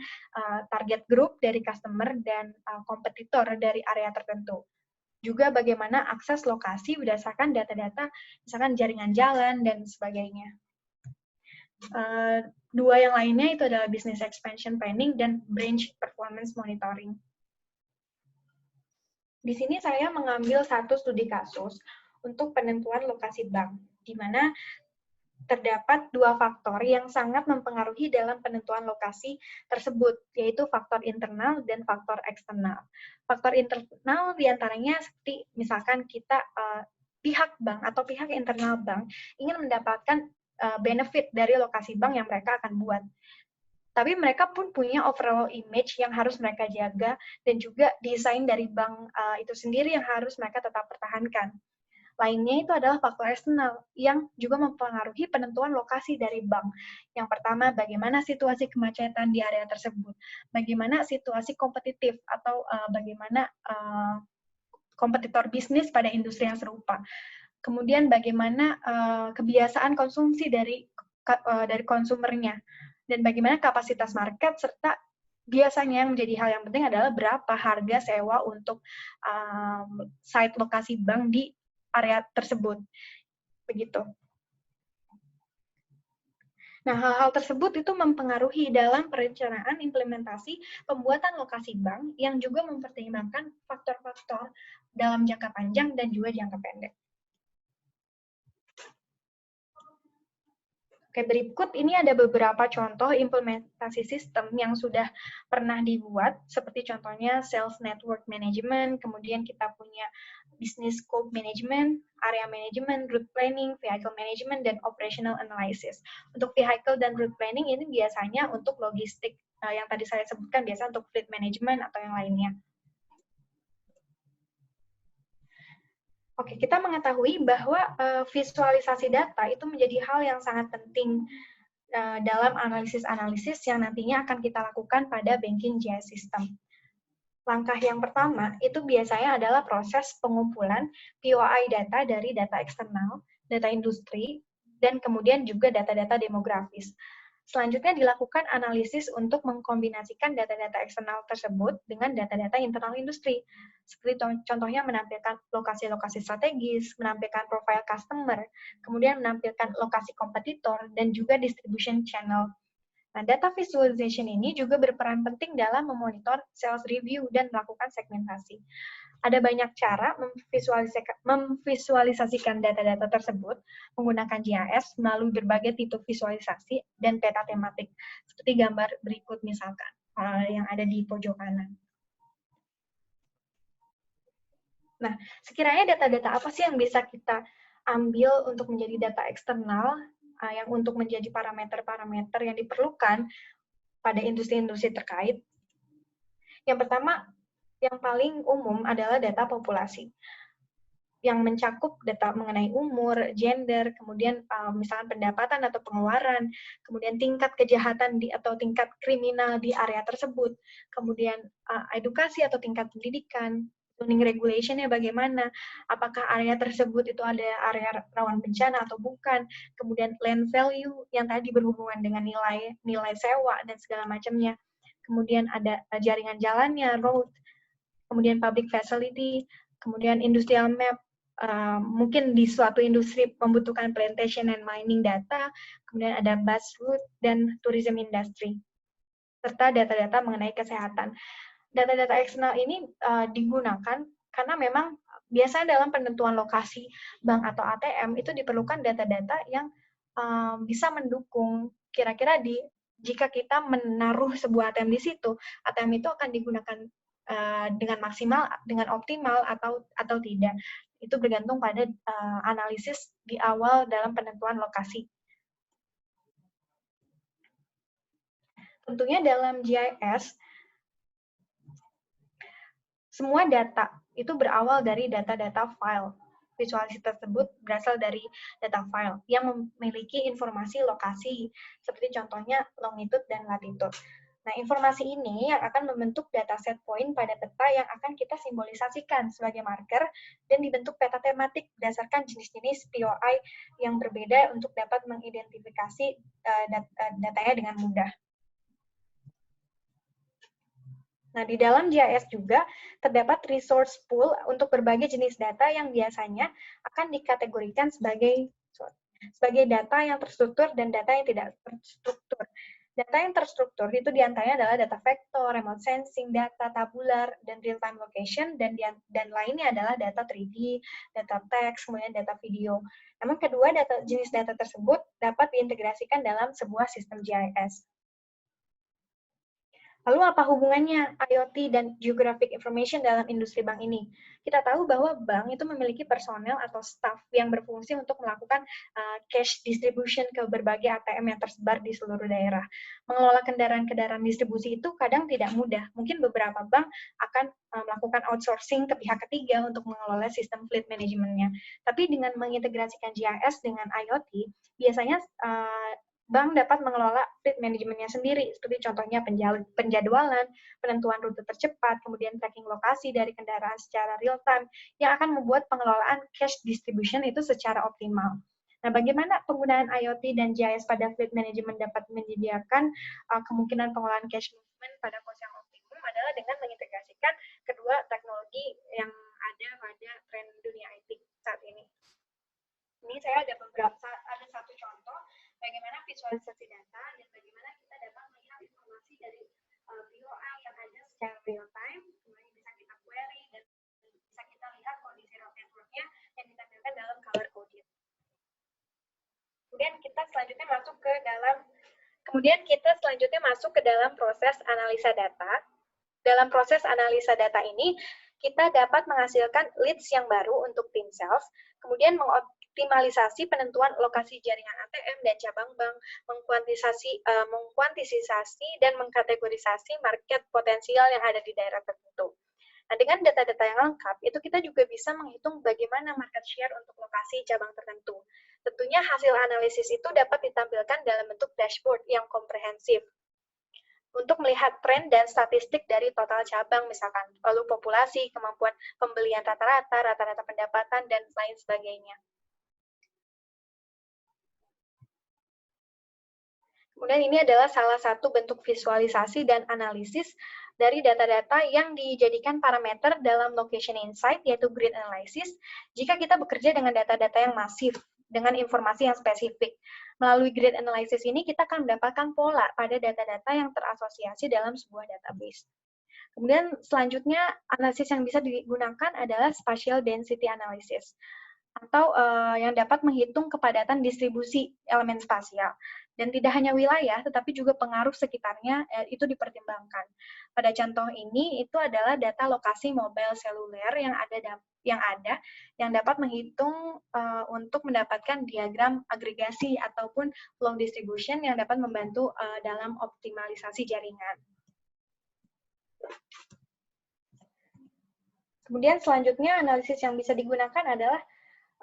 target group dari customer dan kompetitor dari area tertentu. Juga bagaimana akses lokasi berdasarkan data-data, misalkan jaringan jalan dan sebagainya. Dua yang lainnya itu adalah business expansion planning dan branch performance monitoring. Di sini saya mengambil satu studi kasus untuk penentuan lokasi bank, di mana terdapat dua faktor yang sangat mempengaruhi dalam penentuan lokasi tersebut, yaitu faktor internal dan faktor eksternal. Faktor internal diantaranya seperti misalkan kita pihak bank atau pihak internal bank ingin mendapatkan benefit dari lokasi bank yang mereka akan buat. Tapi mereka pun punya overall image yang harus mereka jaga, dan juga desain dari bank itu sendiri yang harus mereka tetap pertahankan. Lainnya itu adalah faktor eksternal yang juga mempengaruhi penentuan lokasi dari bank. Yang pertama, bagaimana situasi kemacetan di area tersebut, bagaimana situasi kompetitif atau bagaimana kompetitor bisnis pada industri yang serupa. Kemudian bagaimana kebiasaan konsumsi dari konsumernya, dan bagaimana kapasitas market, serta biasanya yang menjadi hal yang penting adalah berapa harga sewa untuk site lokasi bank di area tersebut. Begitu. Nah, hal-hal tersebut itu mempengaruhi dalam perencanaan implementasi pembuatan lokasi bank yang juga mempertimbangkan faktor-faktor dalam jangka panjang dan juga jangka pendek. Oke, berikut ini ada beberapa contoh implementasi sistem yang sudah pernah dibuat, seperti contohnya Sales Network Management, kemudian kita punya Business Scope Management, Area Management, Route Planning, Vehicle Management, dan Operational Analysis. Untuk Vehicle dan Route Planning ini biasanya untuk logistik, yang tadi saya sebutkan biasa untuk Fleet Management atau yang lainnya. Oke, kita mengetahui bahwa visualisasi data itu menjadi hal yang sangat penting dalam analisis-analisis yang nantinya akan kita lakukan pada banking GIS system. Langkah yang pertama itu biasanya adalah proses pengumpulan POI data dari data eksternal, data industri, dan kemudian juga data-data demografis. Selanjutnya dilakukan analisis untuk mengkombinasikan data-data eksternal tersebut dengan data-data internal industri. Seperti contohnya menampilkan lokasi-lokasi strategis, menampilkan profile customer, kemudian menampilkan lokasi kompetitor, dan juga distribution channel. Nah, data visualization ini juga berperan penting dalam memonitor sales review dan melakukan segmentasi. Ada banyak cara memvisualisasikan data-data tersebut menggunakan GIS melalui berbagai tipe visualisasi dan peta tematik, seperti gambar berikut misalkan, yang ada di pojok kanan. Nah, sekiranya data-data apa sih yang bisa kita ambil untuk menjadi data eksternal, yang untuk menjadi parameter-parameter yang diperlukan pada industri-industri terkait? Yang pertama, yang paling umum adalah data populasi, yang mencakup data mengenai umur, gender, kemudian misalnya pendapatan atau pengeluaran, kemudian tingkat kejahatan atau tingkat kriminal di area tersebut, kemudian edukasi atau tingkat pendidikan, zoning regulation-nya bagaimana, apakah area tersebut itu ada area rawan bencana atau bukan, kemudian land value yang tadi berhubungan dengan nilai sewa dan segala macamnya, kemudian ada jaringan jalannya, road, kemudian public facility, kemudian industrial map, mungkin di suatu industri membutuhkan plantation and mining data, kemudian ada bus route dan tourism industry, serta data-data mengenai kesehatan. Data-data eksternal ini digunakan karena memang biasanya dalam penentuan lokasi bank atau ATM itu diperlukan data-data yang bisa mendukung kira-kira jika kita menaruh sebuah ATM di situ, ATM itu akan digunakan dengan maksimal, dengan optimal atau tidak. Itu bergantung pada analisis di awal dalam penentuan lokasi. Tentunya dalam GIS, semua data itu berawal dari data-data file. Visualisasi tersebut berasal dari data file yang memiliki informasi lokasi, seperti contohnya longitude dan latitude. Nah, informasi ini yang akan membentuk data set point pada peta yang akan kita simbolisasikan sebagai marker dan dibentuk peta tematik berdasarkan jenis-jenis POI yang berbeda untuk dapat mengidentifikasi datanya dengan mudah. Nah, di dalam GIS juga terdapat resource pool untuk berbagai jenis data yang biasanya akan dikategorikan sebagai data yang terstruktur dan data yang tidak terstruktur. Data yang terstruktur itu diantaranya adalah data vektor, remote sensing, data tabular, dan real-time location, dan lainnya adalah data 3D, data teks, kemudian data video. Namun kedua jenis data tersebut dapat diintegrasikan dalam sebuah sistem GIS. Lalu apa hubungannya IoT dan Geographic Information dalam industri bank ini? Kita tahu bahwa bank itu memiliki personel atau staff yang berfungsi untuk melakukan cash distribution ke berbagai ATM yang tersebar di seluruh daerah. Mengelola kendaraan-kendaraan distribusi itu kadang tidak mudah. Mungkin beberapa bank akan melakukan outsourcing ke pihak ketiga untuk mengelola sistem fleet manajemennya. Tapi dengan mengintegrasikan GIS dengan IoT, biasanya bank dapat mengelola fleet manajemennya sendiri, seperti contohnya penjadwalan, penentuan rute tercepat, kemudian tracking lokasi dari kendaraan secara real-time, yang akan membuat pengelolaan cash distribution itu secara optimal. Nah, bagaimana penggunaan IoT dan GIS pada fleet management dapat menyediakan kemungkinan pengelolaan cash movement pada cost yang optimum adalah dengan mengintegrasikan kedua teknologi yang ada pada tren dunia IT saat ini. Ini saya ada satu contoh bagaimana visualisasi data dan bagaimana kita dapat melihat informasi dari BOL yang ada secara real time, kemudian bisa kita query dan bisa kita lihat kondisi route network-nya yang ditampilkan dalam color coded. Kemudian kita selanjutnya masuk ke dalam proses analisa data. Dalam proses analisa data ini, kita dapat menghasilkan leads yang baru untuk tim sales, kemudian mengoptimalisasi penentuan lokasi jaringan ATM dan cabang bank, mengkuantisasi dan mengkategorisasi market potensial yang ada di daerah tertentu. Nah, dengan data-data yang lengkap, itu kita juga bisa menghitung bagaimana market share untuk lokasi cabang tertentu. Tentunya hasil analisis itu dapat ditampilkan dalam bentuk dashboard yang komprehensif untuk melihat tren dan statistik dari total cabang, misalkan, lalu populasi, kemampuan pembelian rata-rata pendapatan, dan lain sebagainya. Kemudian ini adalah salah satu bentuk visualisasi dan analisis dari data-data yang dijadikan parameter dalam location insight, yaitu grid analysis, jika kita bekerja dengan data-data yang masif, dengan informasi yang spesifik. Melalui grid analysis ini, kita akan mendapatkan pola pada data-data yang terasosiasi dalam sebuah database. Kemudian selanjutnya, analisis yang bisa digunakan adalah spatial density analysis, atau yang dapat menghitung kepadatan distribusi elemen spasial. Dan tidak hanya wilayah, tetapi juga pengaruh sekitarnya itu dipertimbangkan. Pada contoh ini, itu adalah data lokasi mobile seluler yang dapat menghitung untuk mendapatkan diagram agregasi ataupun flow distribution yang dapat membantu dalam optimalisasi jaringan. Kemudian selanjutnya, analisis yang bisa digunakan adalah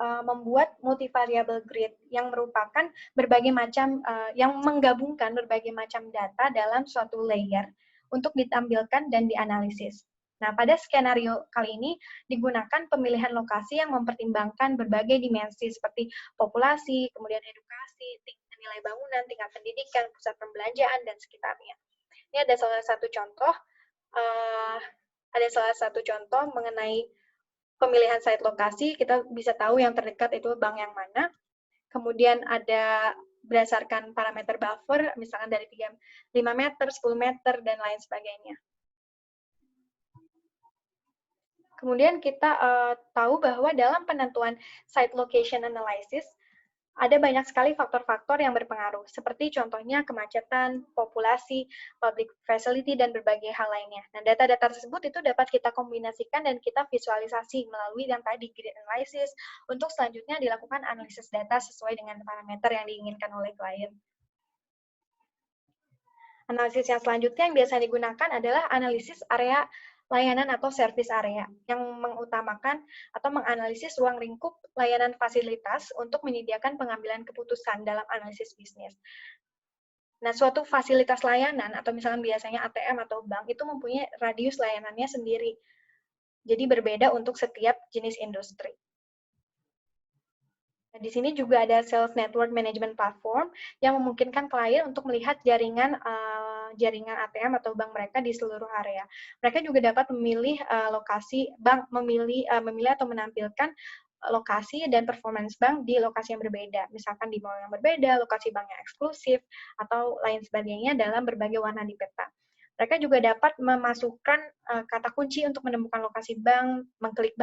membuat multivariable grid yang merupakan yang menggabungkan berbagai macam data dalam suatu layer untuk ditampilkan dan dianalisis. Nah, pada skenario kali ini digunakan pemilihan lokasi yang mempertimbangkan berbagai dimensi seperti populasi, kemudian edukasi, nilai bangunan, tingkat pendidikan, pusat perbelanjaan, dan sekitarnya. Ini ada salah satu contoh mengenai pemilihan site lokasi. Kita bisa tahu yang terdekat itu bank yang mana. Kemudian ada berdasarkan parameter buffer, misalkan dari 5 meter, 10 meter, dan lain sebagainya. Kemudian kita tahu bahwa dalam penentuan site location analysis, ada banyak sekali faktor-faktor yang berpengaruh, seperti contohnya kemacetan, populasi, public facility, dan berbagai hal lainnya. Nah, data-data tersebut itu dapat kita kombinasikan dan kita visualisasi melalui yang tadi grid analysis, untuk selanjutnya dilakukan analisis data sesuai dengan parameter yang diinginkan oleh klien. Analisis yang selanjutnya yang biasa digunakan adalah analisis area layanan atau service area, yang mengutamakan atau menganalisis ruang lingkup layanan fasilitas untuk menyediakan pengambilan keputusan dalam analisis bisnis. Nah, suatu fasilitas layanan, atau misalnya biasanya ATM atau bank, itu mempunyai radius layanannya sendiri. Jadi berbeda untuk setiap jenis industri. Nah, di sini juga ada Sales Network Management Platform yang memungkinkan klien untuk melihat jaringan ATM atau bank mereka di seluruh area. Mereka juga dapat memilih lokasi bank, memilih atau menampilkan lokasi dan performance bank di lokasi yang berbeda, misalkan di mall yang berbeda, lokasi bank yang eksklusif, atau lain sebagainya dalam berbagai warna di peta. Mereka juga dapat memasukkan kata kunci untuk menemukan lokasi bank, mengklik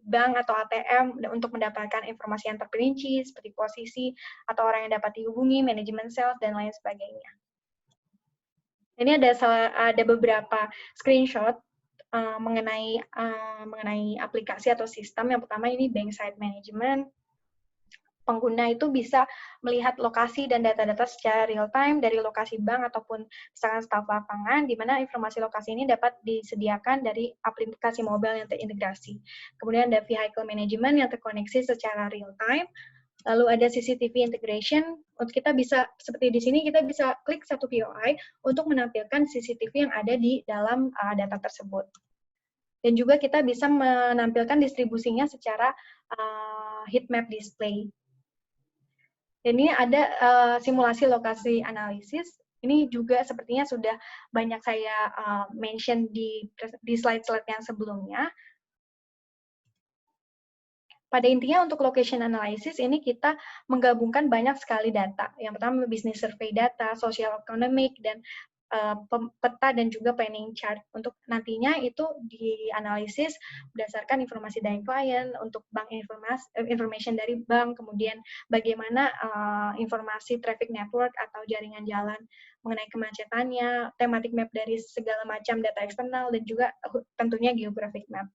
bank atau ATM untuk mendapatkan informasi yang terperinci seperti posisi atau orang yang dapat dihubungi, manajemen sales, dan lain sebagainya. Ini ada beberapa screenshot mengenai aplikasi atau sistem. Yang pertama ini bank site management. Pengguna itu bisa melihat lokasi dan data-data secara real time dari lokasi bank ataupun misalkan staf lapangan, di mana informasi lokasi ini dapat disediakan dari aplikasi mobile yang terintegrasi. Kemudian ada vehicle management yang terkoneksi secara real time. Lalu ada CCTV integration, untuk kita bisa, seperti di sini, kita bisa klik satu POI untuk menampilkan CCTV yang ada di dalam data tersebut. Dan juga kita bisa menampilkan distribusinya secara heat map display. Dan ini ada simulasi lokasi analisis. Ini juga sepertinya sudah banyak saya mention di slide-slide yang sebelumnya. Pada intinya untuk location analysis ini kita menggabungkan banyak sekali data. Yang pertama business survey data, social economic, dan peta dan juga planning chart. Untuk nantinya itu dianalisis berdasarkan informasi dari klien, untuk bank information dari bank, kemudian bagaimana informasi traffic network atau jaringan jalan mengenai kemacetannya, thematic map dari segala macam data eksternal, dan juga tentunya geographic map.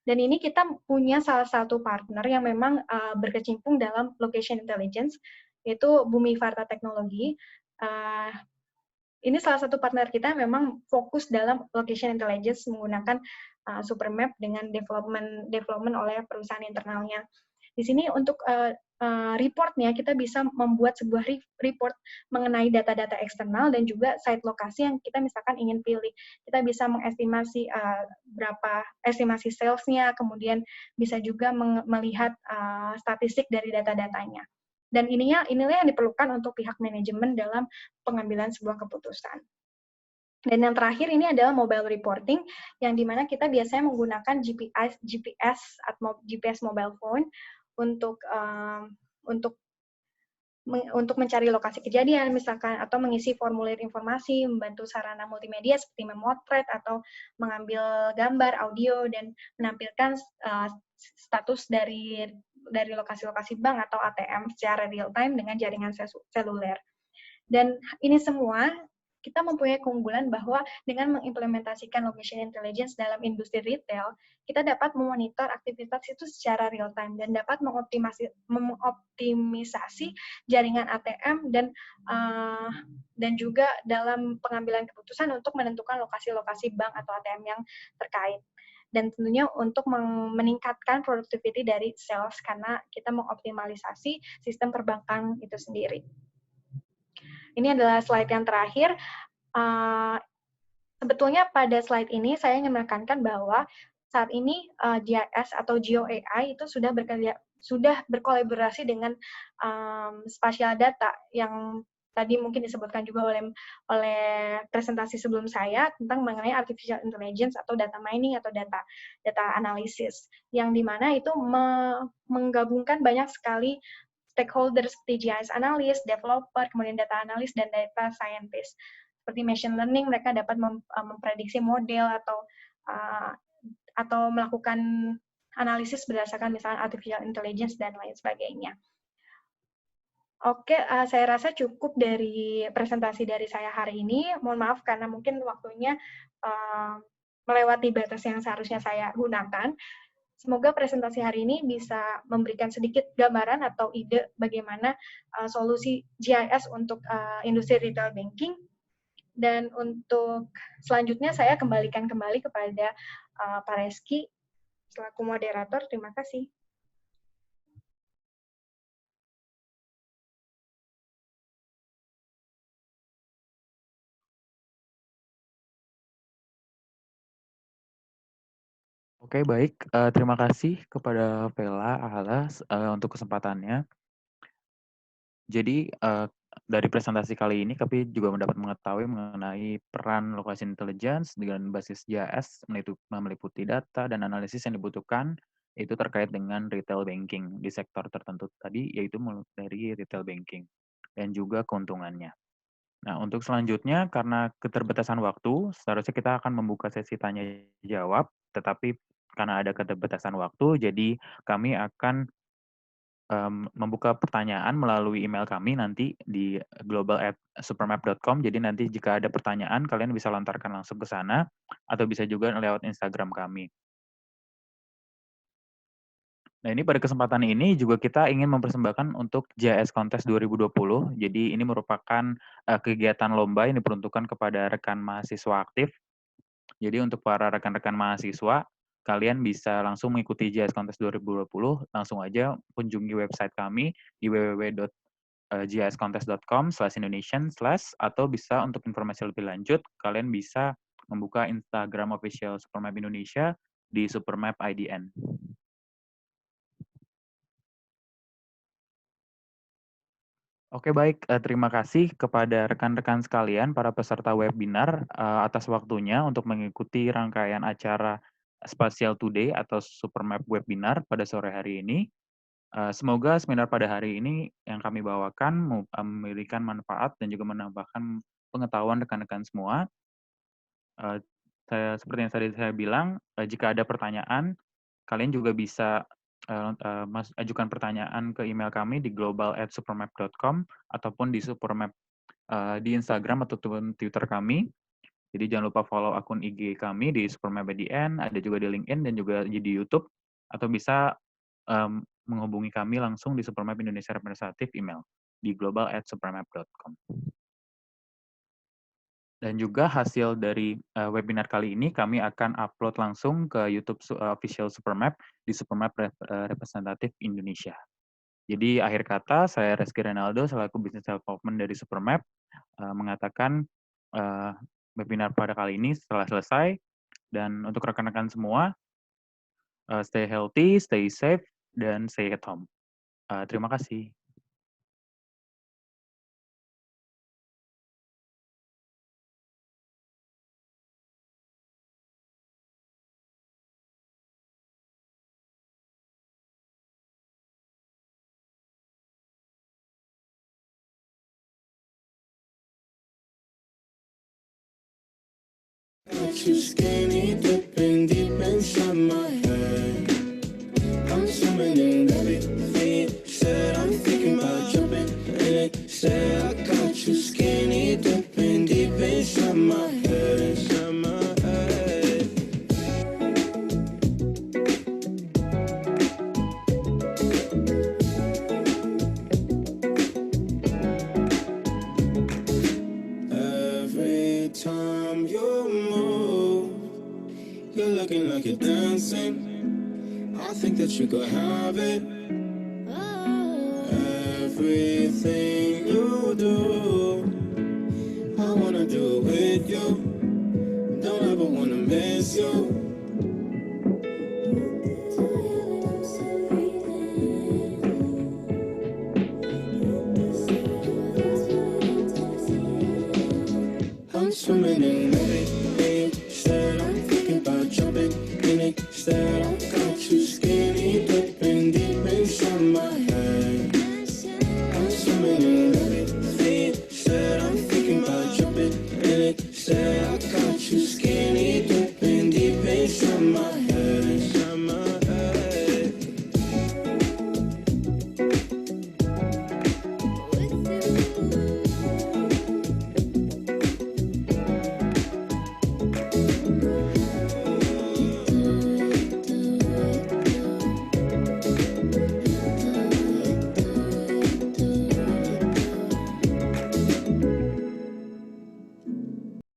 Dan ini kita punya salah satu partner yang memang berkecimpung dalam location intelligence, yaitu Bumi Varta Teknologi. Ini salah satu partner kita yang memang fokus dalam location intelligence menggunakan Supermap dengan development oleh perusahaan internalnya. Di sini untuk reportnya kita bisa membuat sebuah report mengenai data-data eksternal dan juga site lokasi yang kita misalkan ingin pilih. Kita bisa mengestimasi berapa estimasi sales-nya, kemudian bisa juga melihat statistik dari data-datanya. Dan inilah yang diperlukan untuk pihak manajemen dalam pengambilan sebuah keputusan. Dan yang terakhir ini adalah mobile reporting, yang dimana kita biasanya menggunakan GPS mobile phone untuk mencari lokasi kejadian, misalkan, atau mengisi formulir informasi, membantu sarana multimedia seperti memotret atau mengambil gambar, audio, dan menampilkan status dari lokasi-lokasi bank atau ATM secara real time dengan jaringan seluler. Dan ini semua kita mempunyai keunggulan bahwa dengan mengimplementasikan location intelligence dalam industri retail, kita dapat memonitor aktivitas itu secara real time dan dapat mengoptimisasi jaringan ATM dan juga dalam pengambilan keputusan untuk menentukan lokasi-lokasi bank atau ATM yang terkait. Dan tentunya untuk meningkatkan productivity dari sales karena kita mengoptimalisasi sistem perbankan itu sendiri. Ini adalah slide yang terakhir. Sebetulnya pada slide ini saya ingin menekankan bahwa saat ini GIS atau Geo AI itu sudah berkolaborasi dengan spatial data yang tadi mungkin disebutkan juga oleh presentasi sebelum saya tentang mengenai artificial intelligence atau data mining atau data analisis, yang dimana itu menggabungkan banyak sekali stakeholders seperti GIS analis, developer, kemudian data analis, dan data scientist. Seperti machine learning, mereka dapat memprediksi model atau melakukan analisis berdasarkan misalnya artificial intelligence dan lain sebagainya. Oke, saya rasa cukup dari presentasi dari saya hari ini. Mohon maaf karena mungkin waktunya melewati batas yang seharusnya saya gunakan. Semoga presentasi hari ini bisa memberikan sedikit gambaran atau ide bagaimana solusi GIS untuk industri retail banking. Dan untuk selanjutnya saya kembalikan kembali kepada Pak Reski selaku moderator. Terima kasih. Oke, baik. Terima kasih kepada Vela Alas untuk kesempatannya. Jadi, dari presentasi kali ini kami juga mendapat mengetahui mengenai peran lokasi intelligence dengan basis GIS meliputi data dan analisis yang dibutuhkan itu terkait dengan retail banking di sektor tertentu tadi, yaitu dari retail banking dan juga keuntungannya. Nah, untuk selanjutnya, karena keterbatasan waktu, seharusnya kita akan membuka sesi tanya-jawab, tetapi karena ada keterbatasan waktu, jadi kami akan membuka pertanyaan melalui email kami nanti di global@supermap.com. Jadi nanti jika ada pertanyaan, kalian bisa lontarkan langsung ke sana, atau bisa juga lewat Instagram kami. Nah, ini pada kesempatan ini juga kita ingin mempersembahkan untuk JS Contest 2020. Jadi ini merupakan kegiatan lomba yang diperuntukkan kepada rekan mahasiswa aktif. Jadi untuk para rekan-rekan mahasiswa, kalian bisa langsung mengikuti JS Contest 2020, langsung aja kunjungi website kami di www.jscontest.com/Indonesian/ atau bisa untuk informasi lebih lanjut, kalian bisa membuka Instagram official Supermap Indonesia di Supermap IDN. Oke, baik. Terima kasih kepada rekan-rekan sekalian, para peserta webinar, atas waktunya untuk mengikuti rangkaian acara Spatial Today atau Supermap Webinar pada sore hari ini. Semoga seminar pada hari ini yang kami bawakan memberikan manfaat dan juga menambahkan pengetahuan rekan-rekan semua. Seperti yang tadi saya bilang, jika ada pertanyaan, kalian juga bisa ajukan pertanyaan ke email kami di global@supermap.com ataupun di Supermap di Instagram ataupun Twitter kami. Jadi jangan lupa follow akun IG kami di Supermap IDN, ada juga di LinkedIn dan juga di YouTube, atau bisa menghubungi kami langsung di Supermap Indonesia Representative email di global@supermap.com. Dan juga hasil dari webinar kali ini kami akan upload langsung ke YouTube official Supermap di Supermap Representative Indonesia. Jadi akhir kata, saya Reski Renaldo selaku Business Development dari Supermap mengatakan webinar pada kali ini telah selesai, dan untuk rekan-rekan semua, stay healthy, stay safe, dan stay at home. Terima kasih. Got you skinny dipping deep inside my head. I'm swimming in everything you said. I'm thinking about jumping in it. Say I got you skinny dipping deep inside my head. Inside my head. Every time you move, you're looking like you're dancing. I think that you could have it. Everything